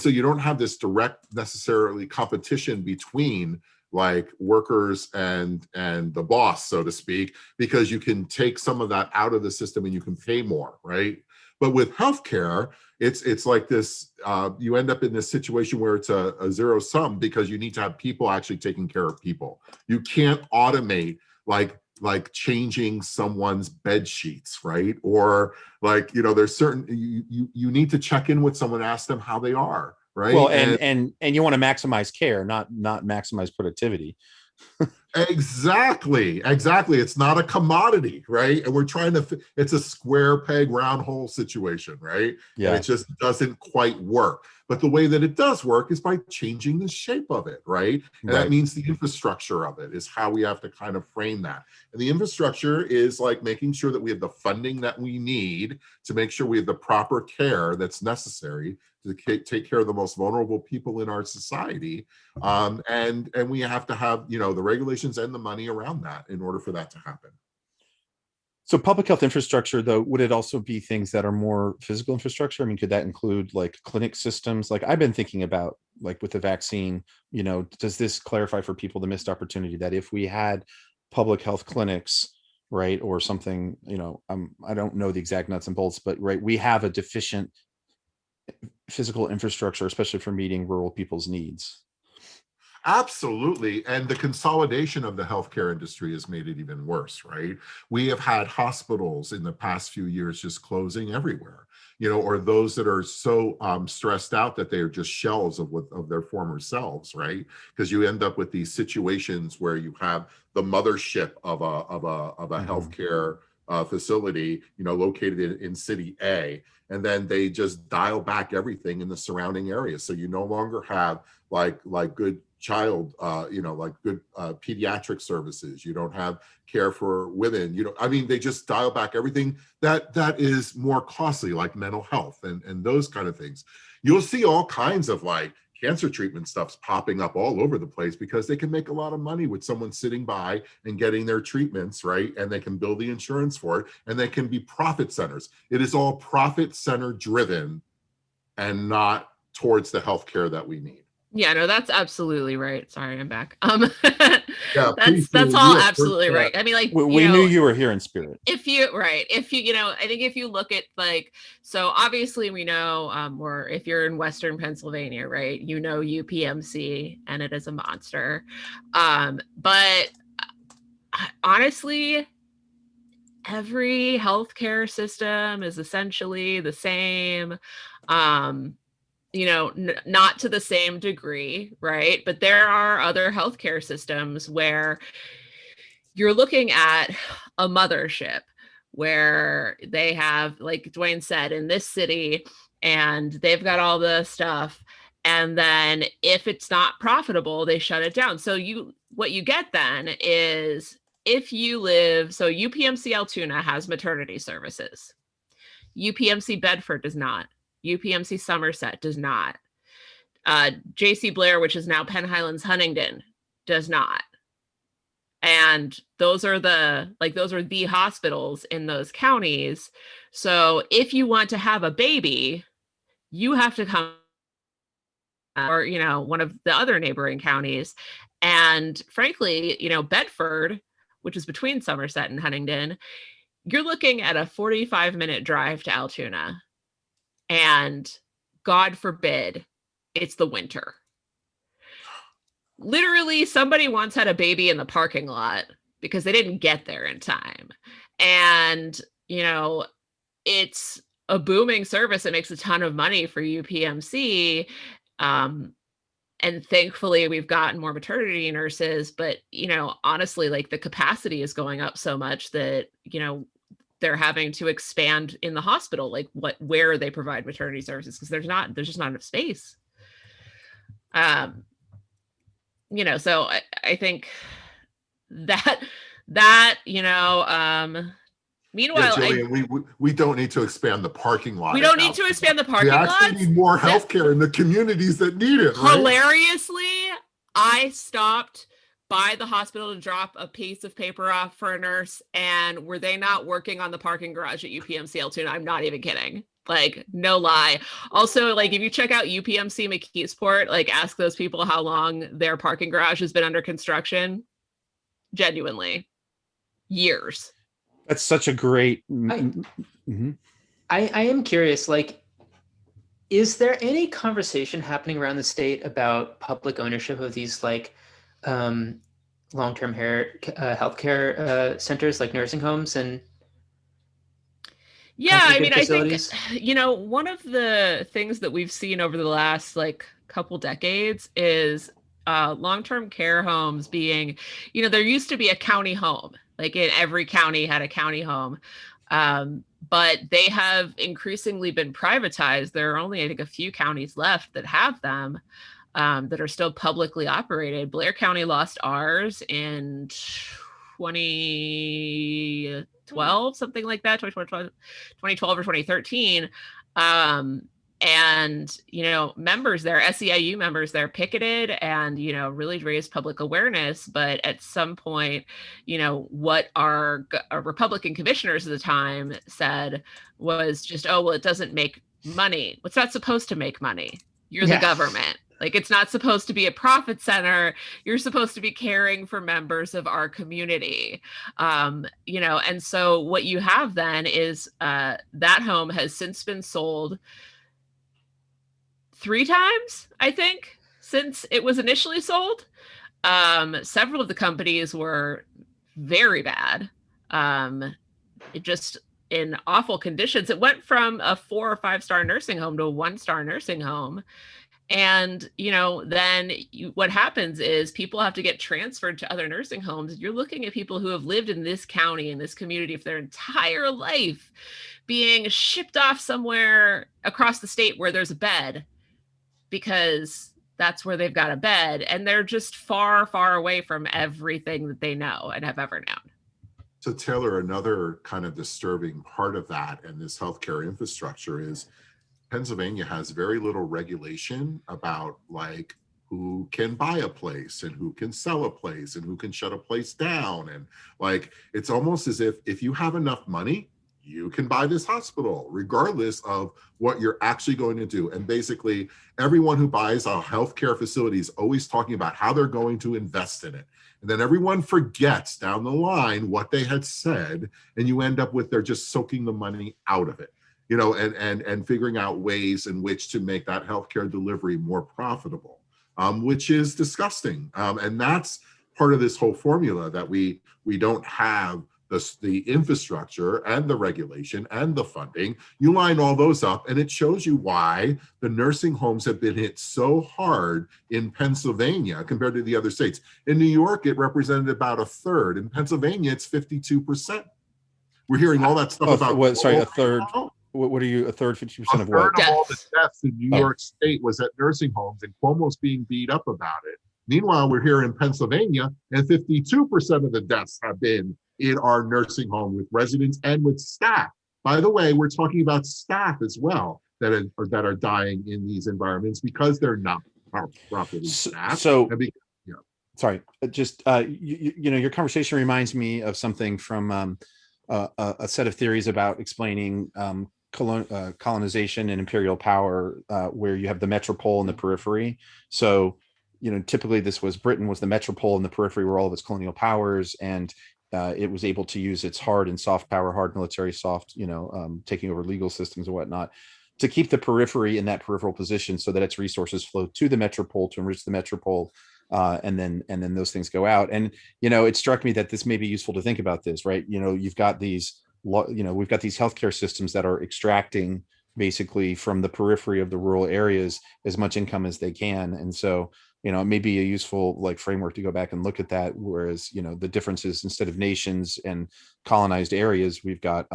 so you don't have this direct necessarily competition between like workers and the boss, so to speak, because you can take some of that out of the system and you can pay more, right? But with healthcare, it's like this, you end up in this situation where it's a zero sum, because you need to have people actually taking care of people. You can't automate like changing someone's bed sheets, right? Or like, you know, there's certain, you need to check in with someone, ask them how they are. Right. Well, and you want to maximize care, not maximize productivity. Exactly. It's not a commodity, right? And we're trying to, it's a square peg, round hole situation, right? Yeah. And it just doesn't quite work. But the way that it does work is by changing the shape of it, right? And that means the infrastructure of it is how we have to kind of frame that. And the infrastructure is like making sure that we have the funding that we need to make sure we have the proper care that's necessary to take care of the most vulnerable people in our society. And we have to have, you know, the regulations and the money around that in order for that to happen. So public health infrastructure, though, would it also be things that are more physical infrastructure? I mean, could that include like clinic systems? Like I've been thinking about, like with the vaccine, you know, does this clarify for people the missed opportunity that if we had public health clinics, right, or something, you know, I don't know the exact nuts and bolts, but right, we have a deficient physical infrastructure, especially for meeting rural people's needs. Absolutely. And the consolidation of the healthcare industry has made it even worse, right? We have had hospitals in the past few years just closing everywhere, you know, or those that are so stressed out that they are just shells of their former selves, right? Because you end up with these situations where you have the mothership of a healthcare facility, you know, located in city A, and then they just dial back everything in the surrounding areas. So you no longer have like good child, you know, like good pediatric services. You don't have care for women. You know, I mean, they just dial back everything that is more costly, like mental health and those kind of things. You'll see all kinds of like cancer treatment stuff's popping up all over the place because they can make a lot of money with someone sitting by and getting their treatments, right? And they can bill the insurance for it, and they can be profit centers. It is all profit center driven and not towards the healthcare that we need. Yeah, no, that's absolutely right. Sorry, I'm back. Yeah, that's all absolutely right. I mean, like, we knew you were here in spirit. If you, you know, I think if you look at like, so obviously we know, or if you're in Western Pennsylvania, right, you know, UPMC, and it is a monster. But honestly, every healthcare system is essentially the same. Not to the same degree, right? But there are other healthcare systems where you're looking at a mothership where they have, like Dwayne said, in this city, and they've got all the stuff. And then if it's not profitable, they shut it down. So what you get then is, if you live, so UPMC Altoona has maternity services. UPMC Bedford does not. UPMC Somerset does not. JC Blair, which is now Penn Highlands Huntingdon, does not. And those are the hospitals in those counties. So if you want to have a baby, you have to come, or, one of the other neighboring counties. And frankly, Bedford, which is between Somerset and Huntingdon, you're looking at a 45-minute drive to Altoona. And God forbid it's the winter. Literally, somebody once had a baby in the parking lot because they didn't get there in time. And, it's a booming service that makes a ton of money for UPMC. And thankfully, we've gotten more maternity nurses. But, honestly, like, the capacity is going up so much that, they're having to expand in the hospital, like where they provide maternity services, because there's just not enough space. So I think that meanwhile, Gillian, we don't need to expand the parking lot. We don't need to expand the parking lot. We actually need more healthcare in the communities that need it. Right? Hilariously, I stopped by the hospital to drop a piece of paper off for a nurse, and were they not working on the parking garage at UPMC Altoona? I'm not even kidding. Like, no lie. Also, like, if you check out UPMC McKeesport, like, ask those people how long their parking garage has been under construction. Genuinely, years. That's such a great. I am curious, like, is there any conversation happening around the state about public ownership of these, like, long-term healthcare centers, like nursing homes and facilities? I think, one of the things that we've seen over the last couple decades is long-term care homes being, there used to be a county home, like in every county had a county home. But they have increasingly been privatized. There are only, I think, a few counties left that have them. That are still publicly operated. Blair County lost ours in 2012, something like that, 2012 or 2013. And, members there, SEIU members there picketed and, really raised public awareness. But at some point, what our Republican commissioners at the time said was just, oh, well, it doesn't make money. It's not supposed to make money. You're the government. Like, it's not supposed to be a profit center. You're supposed to be caring for members of our community. And so what you have then is that home has since been sold 3 times, I think, since it was initially sold. Several of the companies were very bad. It just in awful conditions. It went from a 4 or 5-star nursing home to a 1-star nursing home. And, then what happens is people have to get transferred to other nursing homes. You're looking at people who have lived in this county, in this community for their entire life, being shipped off somewhere across the state where there's a bed, because that's where they've got a bed. And they're just far, far away from everything that they know and have ever known. So Taylor, another kind of disturbing part of that and this healthcare infrastructure is Pennsylvania has very little regulation about who can buy a place and who can sell a place and who can shut a place down. And it's almost as if you have enough money, you can buy this hospital regardless of what you're actually going to do. And basically everyone who buys a healthcare facility is always talking about how they're going to invest in it. And then everyone forgets down the line what they had said, and you end up with they're just soaking the money out of it. And figuring out ways in which to make that healthcare delivery more profitable, which is disgusting. And that's part of this whole formula, that we don't have the infrastructure and the regulation and the funding. You line all those up and it shows you why the nursing homes have been hit so hard in Pennsylvania compared to the other states. In New York, it represented about a third. In Pennsylvania, it's 52%. We're hearing all that stuff about what? Sorry, a third. What are you? A third, 50% of what? A third of all the deaths in New York State was at nursing homes, and Cuomo's being beat up about it. Meanwhile, we're here in Pennsylvania, and 52% of the deaths have been in our nursing home with residents and with staff. By the way, we're talking about staff as well that are dying in these environments because they're not properly staffed. Sorry, just your conversation reminds me of something from a set of theories about explaining colonization and imperial power, where you have the metropole and the periphery. So, typically Britain was the metropole, and the periphery were all of its colonial powers, and it was able to use its hard and soft power, hard military, soft, taking over legal systems and whatnot, to keep the periphery in that peripheral position so that its resources flow to the metropole to enrich the metropole. And then those things go out. And, it struck me that this may be useful to think about this, right? You've got we've got these healthcare systems that are extracting basically from the periphery of the rural areas as much income as they can. And so, it may be a useful framework to go back and look at that. Whereas, the differences, instead of nations and colonized areas, we've got,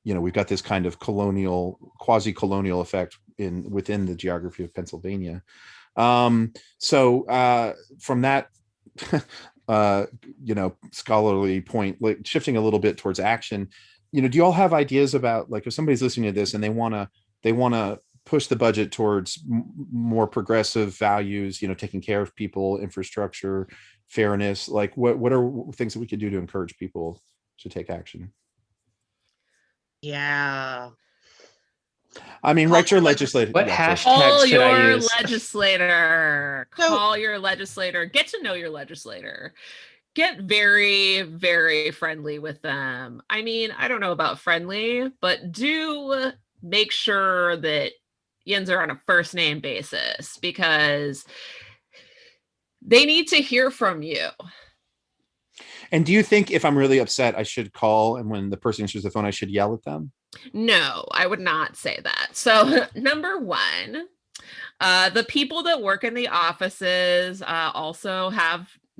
we've got this kind of quasi-colonial effect within the geography of Pennsylvania. So from that, scholarly point, shifting a little bit towards action, do you all have ideas about, if somebody's listening to this and they want to push the budget towards more progressive values, taking care of people, infrastructure, fairness, what are things that we could do to encourage people to take action? Yeah. I mean, write your legislator. What hashtags should I use? Call your legislator. Get to know your legislator. Get very, very friendly with them. I mean, I don't know about friendly, but do make sure that yins are on a first name basis, because they need to hear from you. And do you think if I'm really upset, I should call, and when the person answers the phone, I should yell at them? No, I would not say that. So number one, the people that work in the offices also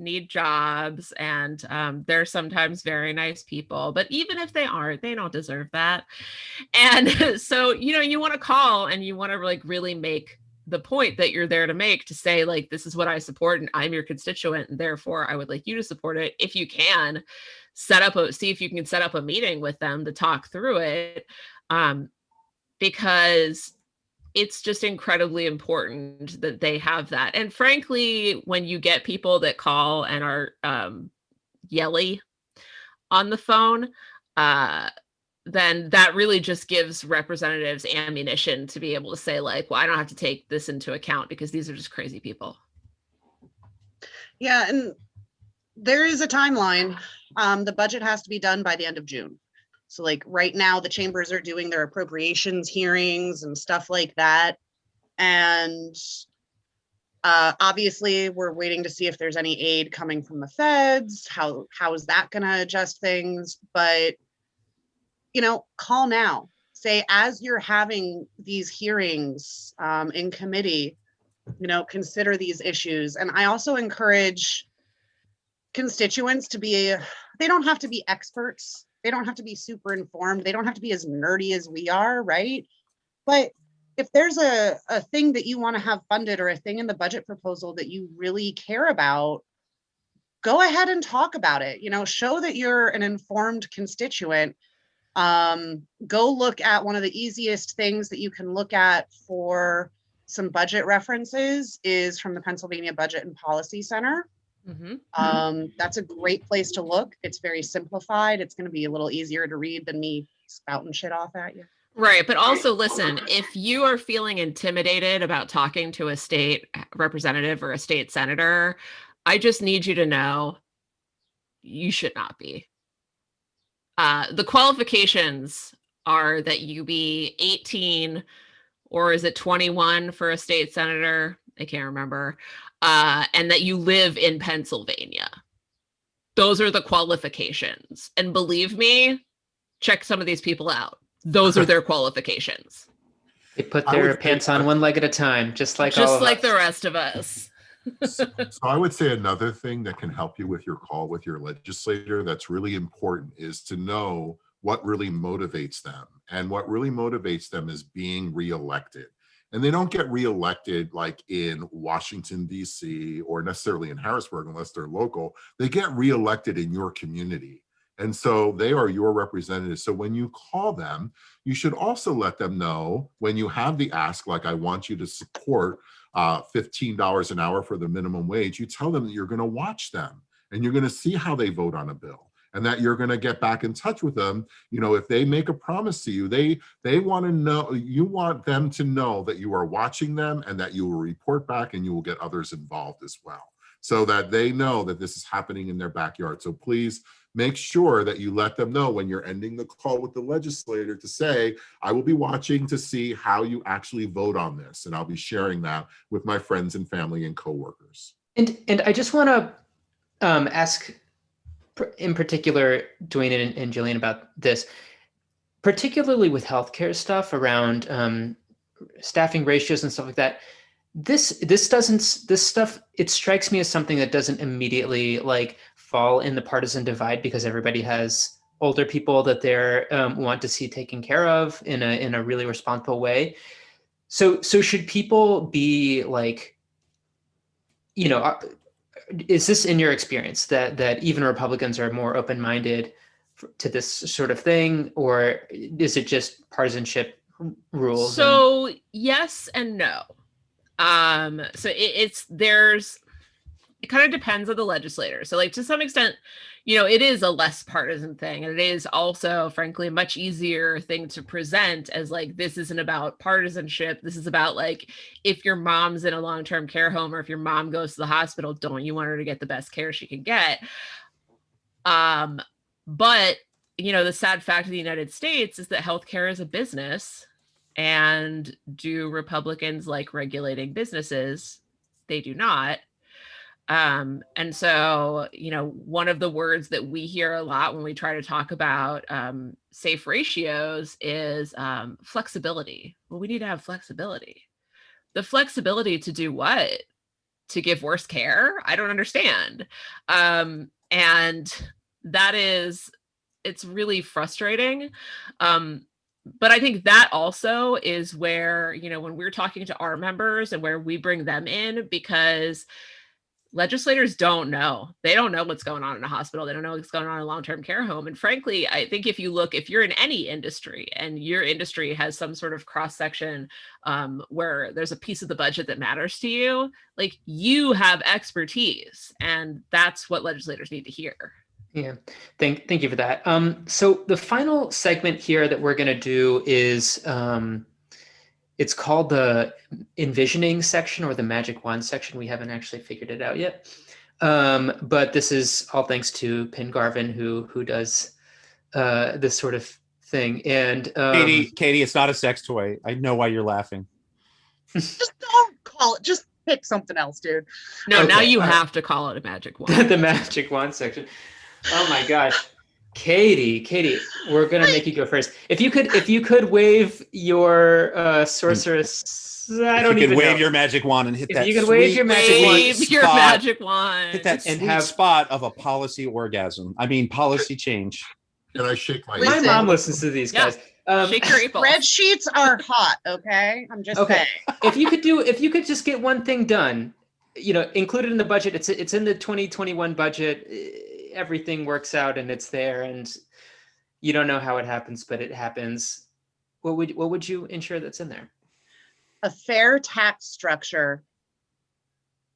need jobs, and they're sometimes very nice people, but even if they aren't, they don't deserve that. And so, you want to call and you want to really make the point that you're there to make, to say, this is what I support and I'm your constituent, and therefore I would like you to support it. If you can see if you can set up a meeting with them to talk through it, because it's just incredibly important that they have that. And frankly, when you get people that call and are yelly on the phone, then that really just gives representatives ammunition to be able to say, well, I don't have to take this into account because these are just crazy people. Yeah, and there is a timeline. The budget has to be done by the end of June. So right now, the chambers are doing their appropriations hearings and stuff like that. And obviously, we're waiting to see if there's any aid coming from the feds. How is that going to adjust things? But, call now. Say, as you're having these hearings in committee, consider these issues. And I also encourage constituents to they don't have to be experts. They don't have to be super informed. They don't have to be as nerdy as we are, right? But if there's a thing that you want to have funded, or a thing in the budget proposal that you really care about, go ahead and talk about it. Show that you're an informed constituent. Go look at one of the easiest things that you can look at for some budget references is from the Pennsylvania Budget and Policy Center. Mm-hmm. That's a great place to look. It's very simplified. It's going to be a little easier to read than me spouting shit off at you. Right. But also, listen, if you are feeling intimidated about talking to a state representative or a state senator, I just need you to know you should not be. The qualifications are that you be 18, or is it 21 for a state senator? I can't remember. And that you live in Pennsylvania. those are the qualifications. And believe me, check some of these people out. Those are their qualifications. They put their pants on one leg at a time, just like all of us. the rest of us. So I would say another thing that can help you with your call with your legislator that's really important is to know what really motivates them. And what really motivates them is being reelected. And they don't get reelected like in Washington, D.C. or necessarily in Harrisburg unless they're local. They get reelected in your community. And so they are your representatives. So when you call them, you should also let them know when you have the ask, like, I want you to support $15 an hour for the minimum wage, you tell them that you're going to watch them and you're going to see how they vote on a bill. And that you're going to get back in touch with them. You know, if they make a promise to you, they want to know, you want them to know that you are watching them and that you will report back and you will get others involved as well, so that they know that this is happening in their backyard. So please make sure that you let them know when you're ending the call with the legislator to say, I will be watching to see how you actually vote on this. And I'll be sharing that with my friends and family and coworkers. And I just want to ask in particular, Dwayne and Gillian, about this, particularly with healthcare stuff around staffing ratios and stuff like that. This stuff, it strikes me as something that doesn't immediately like fall in the partisan divide, because everybody has older people that they're want to see taken care of in a really responsible way. So should people be like, you know, is this in your experience that even Republicans are more open-minded to this sort of thing, or is it just partisanship rules? So yes and no. So it kind of depends on the legislator. So like to some extent, you know, it is a less partisan thing. And it is also, frankly, a much easier thing to present as like, this isn't about partisanship. This is about like, if your mom's in a long-term care home or if your mom goes to the hospital, don't you want her to get the best care she can get? But, you know, the sad fact of the United States is that healthcare is a business. And do Republicans like regulating businesses? They do not. And so, you know, one of the words that we hear a lot when we try to talk about safe ratios is flexibility. Well, we need to have flexibility. The flexibility to do what? To give worse care? I don't understand. And that is, it's really frustrating. But I think that also is where, you know, when we're talking to our members and where we bring them in, because legislators don't know. They don't know what's going on in a hospital. They don't know what's going on in a long-term care home. And frankly, I think if you're in any industry and your industry has some sort of cross-section where there's a piece of the budget that matters to you, like you have expertise, and that's what legislators need to hear. Yeah, thank you for that. So the final segment here that we're going to do is it's called the envisioning section or the magic wand section. We haven't actually figured it out yet. But this is all thanks to Pin Garvin, who does this sort of thing. And Katie, it's not a sex toy. I know why you're laughing. Just don't call it. Just pick something else, dude. No, Okay, now you have to call it a magic wand. The magic wand section. Oh my gosh. Katie, we're gonna make you go first. If you could wave your sorceress, I don't even know. Wave your magic wand and hit that. If you could wave your magic wand, hit that sweet spot of a policy orgasm. I mean, policy change. Can I shake my? My mom listens to these guys. Shake your apple. Spreadsheets are hot, okay? I'm just saying. If you could just get one thing done, you know, included in the budget. It's in the 2021 budget. Everything works out and it's there, and you don't know how it happens, but it happens. What would you ensure that's in there? A fair tax structure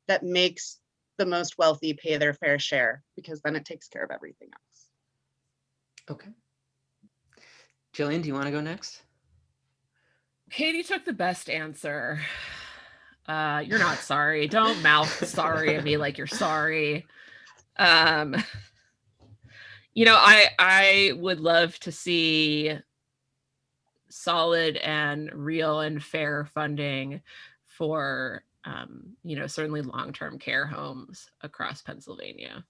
that makes the most wealthy pay their fair share, because then it takes care of everything else. Okay. Gillian, do you want to go next? Katie took the best answer. You're not sorry. Don't mouth sorry at me like you're sorry. You know, I would love to see solid and real and fair funding for, you know, certainly long-term care homes across Pennsylvania.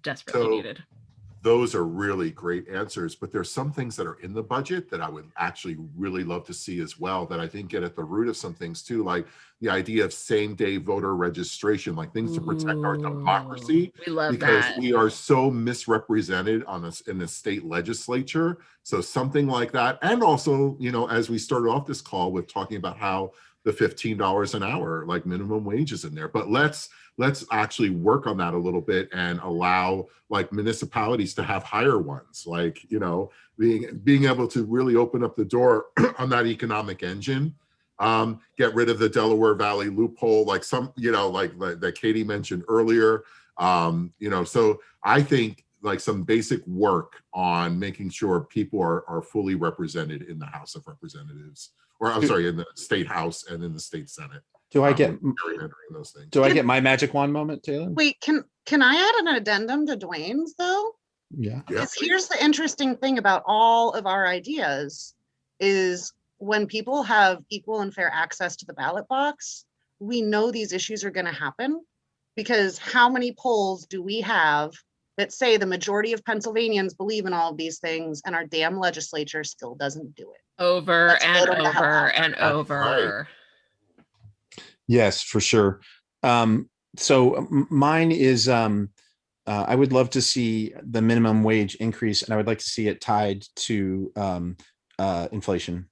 desperately So- needed. Those are really great answers, but there's some things that are in the budget that I would actually really love to see as well, that I think get at the root of some things too, like the idea of same-day voter registration, like things to protect our democracy, We love because that. we are so misrepresented in the state legislature. So something like that. And also, as we started off this call with talking about how the $15 an hour, like minimum wage is in there, but let's actually work on that a little bit and allow like municipalities to have higher ones, like, being able to really open up the door on that economic engine. Get rid of the Delaware Valley loophole, like like that Katie mentioned earlier. So I think like some basic work on making sure people are fully represented in the House of Representatives, or I'm sorry, in the state House and in the state Senate. Do I get those things? do I get my magic wand moment, Taylor? Wait, can I add an addendum to Dwayne's though? Yeah. Yeah. Because here's the interesting thing about all of our ideas is when people have equal and fair access to the ballot box, we know these issues are going to happen, because how many polls do we have that say the majority of Pennsylvanians believe in all of these things and our damn legislature still doesn't do it? Over Let's and vote 'em the hell over out. and That's over. Yes, for sure. Mine is I would love to see the minimum wage increase, and I would like to see it tied to inflation.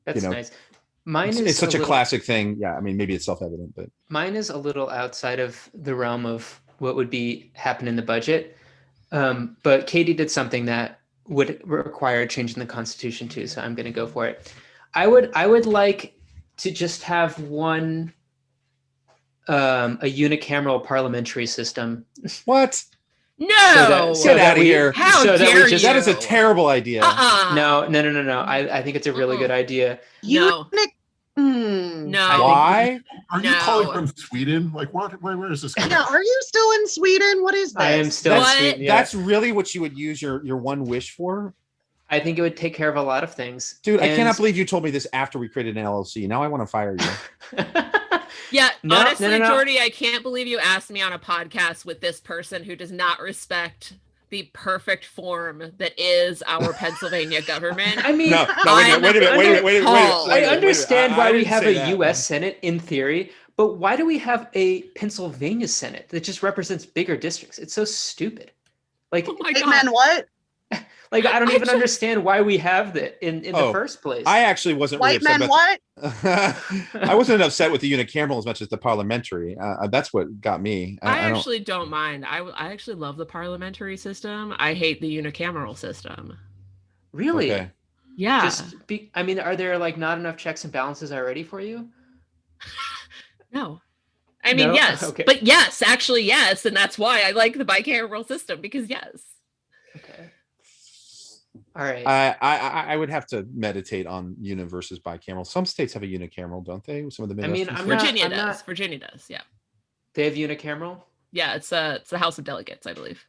That's know, nice. Mine is It's such a little- classic thing. Yeah, I mean, maybe it's self-evident, but Mine is a little outside of the realm of what would be happen in the budget. But Katie did something that would require changing the Constitution too, so I'm going to go for it. I would like to just have one a unicameral parliamentary system. what? No. Get out of we- here. How so that we dare just- you? That is a terrible idea. No. I think it's a really good idea. No. No. Why? Are you No. calling from Sweden? Like what? Where is this? Yeah, are you still in Sweden? What is this? I am still What? Sweden, yeah. That's really what you would use your one wish for? I think it would take care of a lot of things. Dude, I And- cannot believe you told me this after we created an LLC. Now I want to fire you. Yeah, No, honestly, no. Jordi, I can't believe you asked me on a podcast with this person who does not respect the perfect form that is our Pennsylvania government. I mean, No, wait a minute. I understand why we didn't have say a that. U.S. Senate in theory, but why do we have a Pennsylvania Senate that just represents bigger districts? It's so stupid. Like, Oh my Hey, god. man, what? I don't I even just- understand why we have that in the first place. I actually wasn't really White upset men, about what? I wasn't upset with the unicameral as much as the parliamentary. That's what got me. I don't- actually don't mind. I actually love the parliamentary system. I hate the unicameral system. Really? Okay. Yeah. Are there like not enough checks and balances already for you? No. I mean, No? yes. Okay. But yes, actually, yes. And that's why I like the bicameral system, because yes. Okay. All right. I would have to meditate on uni versus bicameral. Some states have a unicameral, don't they? Some of the I mean, Midwestern I'm states? Virginia I'm does. not- Virginia does. Yeah. They have unicameral? Yeah. It's the House of Delegates, I believe.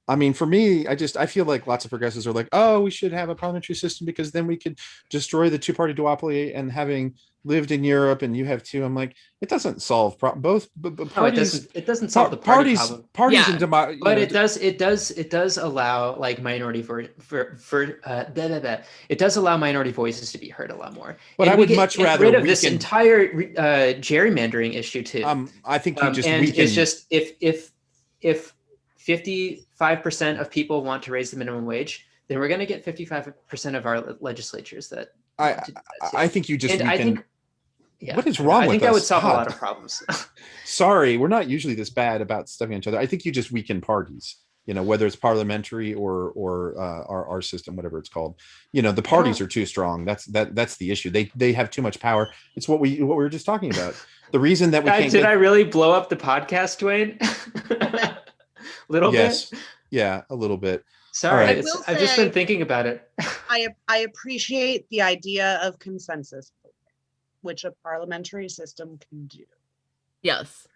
I mean, for me, I feel like lots of progressives are like, oh, we should have a parliamentary system because then we could destroy the two-party duopoly. And having lived in Europe and you have two, I'm like, it doesn't solve both parties. It doesn't solve the party problem. Parties Yeah. and democracy. But it does allow like minority it does allow minority voices to be heard a lot more. But And I we would get much rather rid of this weaken- entire gerrymandering issue too. I think you just and weaken. it's just if 55% of people want to raise the minimum wage, then we're going to get 55% of our legislatures that want to do that too. I think you just And I weaken. think yeah, What is I don't know. wrong I with think that would us? solve a God. lot of problems. Sorry, we're not usually this bad about stepping on each other. I think you just weaken parties. Whether it's parliamentary or our system, whatever it's called. The parties are too strong. That's the issue. They have too much power. It's what we were just talking about. The reason that we can't. Did I really blow up the podcast, Dwayne? Little Yes. bit. Yeah, a little bit. Sorry, right. I will I've just say- been thinking about it. I appreciate the idea of consensus, which a parliamentary system can do. Yes.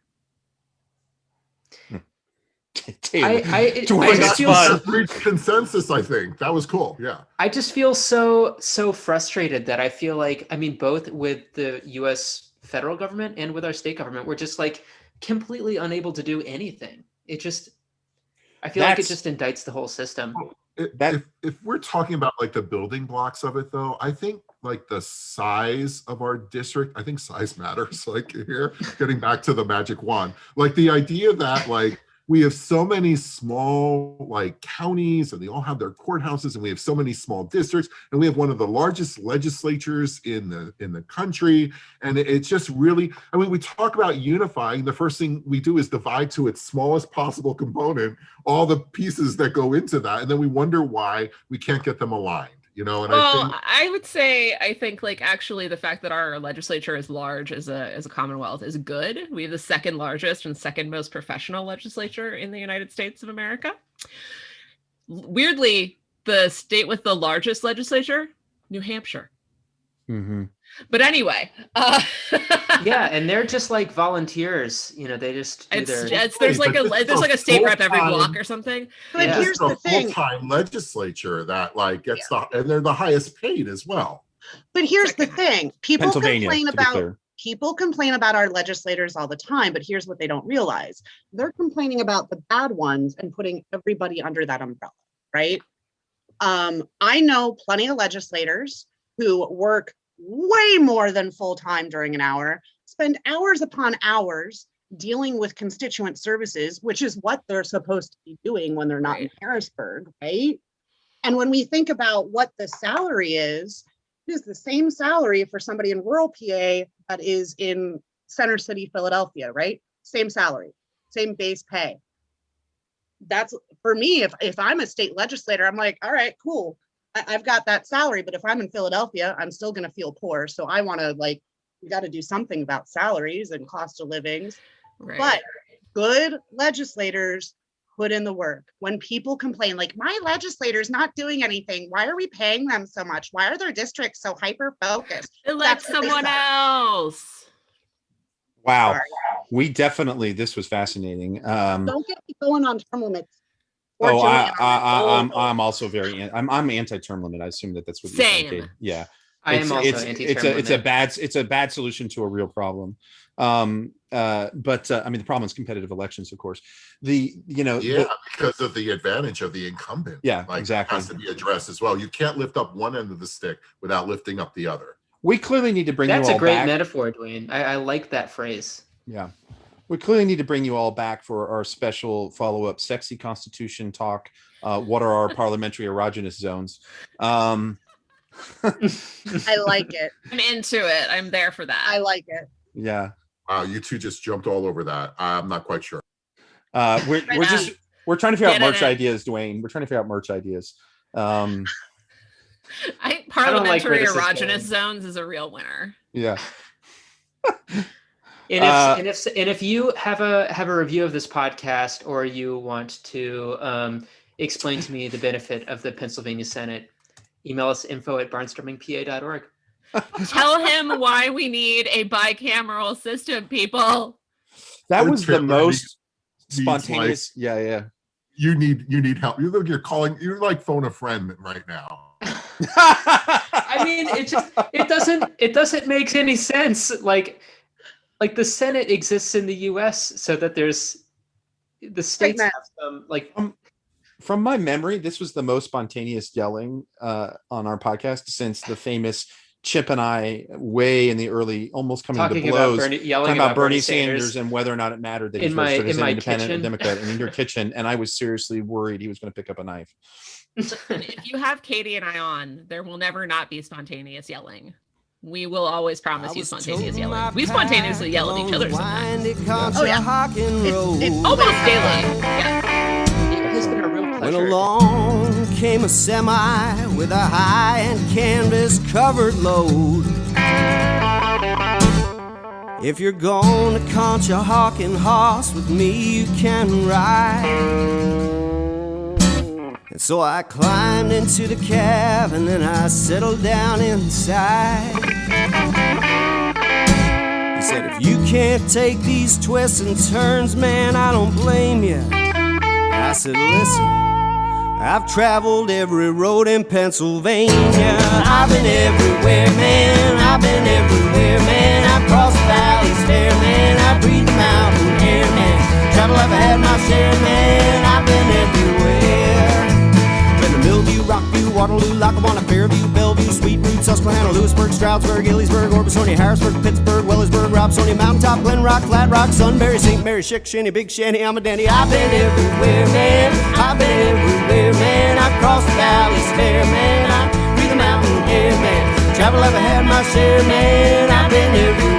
Taylor, I Dwayne, just it's feel fun. Reached consensus, I think. That was cool. Yeah. I just feel so frustrated that I feel like, both with the U.S. federal government and with our state government. We're just like completely unable to do anything. I feel like it just indicts the whole system. If we're talking about like the building blocks of it, though, I think like the size of our district, I think size matters. Like here, getting back to the magic wand, like the idea that like we have so many small like counties and they all have their courthouses, and we have so many small districts, and we have one of the largest legislatures in the country. And it's just really, I mean, we talk about unifying. The first thing we do is divide to its smallest possible component all the pieces that go into that, and then we wonder why we can't get them aligned. You know, and I think like actually the fact that our legislature is large as a Commonwealth is good. We have the second largest and second most professional legislature in the United States of America. Weirdly, the state with the largest legislature, New Hampshire. Mm-hmm. But anyway, yeah, and they're just like volunteers, you know. They just do there's like a state rep every block or something. But here's the thing: full-time legislature that like gets and they're the highest paid as well. But here's the thing: people complain about our legislators all the time. But here's what they don't realize: they're complaining about the bad ones and putting everybody under that umbrella, right? I know plenty of legislators who work way more than full time during an hour, spend hours upon hours dealing with constituent services, which is what they're supposed to be doing when they're not in Harrisburg, right? And when we think about what the salary is, it is the same salary for somebody in rural PA that is in Center City, Philadelphia, right? Same salary, same base pay. That's for me, if I'm a state legislator, I'm like, all right, cool. I've got that salary, but if I'm in Philadelphia, I'm still going to feel poor. So I want to we got to do something about salaries and cost of livings. Right. But good legislators put in the work. When people complain, like, my legislator's not doing anything, why are we paying them so much? Why are their districts so hyper focused? Elect someone else. Wow. Sorry. This was fascinating. Don't get me going on term limits. I'm also I'm anti-term limit. I assume that's what you're saying. Yeah. I am also anti-term limit. It's a bad solution to a real problem. I mean, the problem is competitive elections, of course. Because of the advantage of the incumbent. Yeah, exactly. Has to be addressed as well. You can't lift up one end of the stick without lifting up the other. We clearly need to bring you all back. That's a great metaphor, Dwayne. I like that phrase. Yeah. We clearly need to bring you all back for our special follow-up sexy constitution talk. What are our parliamentary erogenous zones? I like it. I'm into it. I'm there for that. I like it. Yeah. Wow, you two just jumped all over that. I'm not quite sure. We're trying to figure out merch ideas, Dwayne. We're trying to figure out merch ideas. Parliamentary erogenous zones is a real winner. Yeah. And if you have a review of this podcast, or you want to explain to me the benefit of the Pennsylvania Senate, email us info@barnstormingpa.org. Tell him why we need a bicameral system, people. That was the most spontaneous. Yeah. You need help. You're like phone a friend right now. I mean, it doesn't make any sense. Like the Senate exists in the U.S. so that there's the states have some From my memory, this was the most spontaneous yelling on our podcast since the famous Chip and I, way in the early, almost coming to blows, talking about Bernie Sanders and whether or not it mattered that he was an independent or Democrat in your kitchen, and I was seriously worried he was going to pick up a knife. If you have Katie and I on, there will never not be spontaneous yelling. We will always promise you spontaneous yelling. We spontaneously yell at each other sometimes. Oh yeah, it's almost daily. Yeah, it has been a real pleasure. When along came a semi with a high-end canvas-covered load. If you're gonna conch a hawking hoss with me, you can ride. And so I climbed into the cab and then I settled down inside. He said, if you can't take these twists and turns, man, I don't blame you. And I said, listen, I've traveled every road in Pennsylvania. I've been everywhere, man. I've been everywhere, man. I've crossed the valleys fair, man. I breathe the mountain air, man. Travel, I've had my share, man. I've been everywhere. Been to Millview, Rockview, Waterloo, Lackawanna, Fairview, Bellevue, Sweet Root, Susquehanna, Lewisburg, Stroudsburg, Ellisburg, Orbisonia, Harrisburg, Pittsburgh, Wellersburg, Robsonia, Mountaintop, Glen Rock, Flat Rock, Sunbury, St. Mary, Chick, Shanty, Big Shanty, Almadandy. I've been everywhere, man. I've been everywhere, man. I crossed the valleys fair, man. I breathe the mountain air, man. Travel, ever had my share, man. I've been everywhere.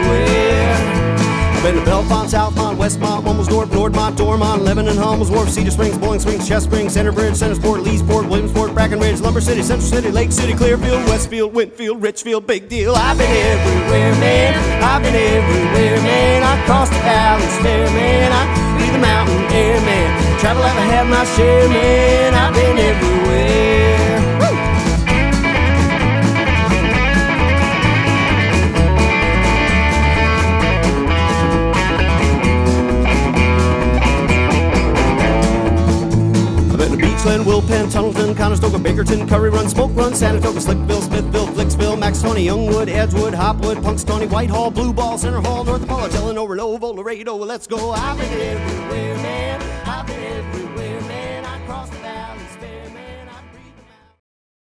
I've been to Belmont, Southmont, Westmont, Wilmsdorf, Nordmont, Dormont, Lebanon, Hummels, Wharf, Cedar Springs, Bowling Springs, Chest Springs, Centerbridge, Centersport, Leesport, Williamsport, Brackenridge, Lumber City, Central City, Lake City, Clearfield, Westfield, Winfield, Richfield, big deal. I've been everywhere, man. I've been everywhere, man. I crossed the valleys fair, man. I breathe the mountain air, man. Travel, ever had my share, man. I've been everywhere. Woo! Beachland, Wilpen, Tunnelton, Conestoga, Bakerton, Curry Run, Smoke Run, Sanatoga, Slickville, Smithville, Flicksville, Maxtony, Youngwood, Edgewood, Hopwood, Punxsutawney, Whitehall, Blue Ball, Center Hall, North Apollo, Delano, Laredo, Laredo, let's go. I've been everywhere, man.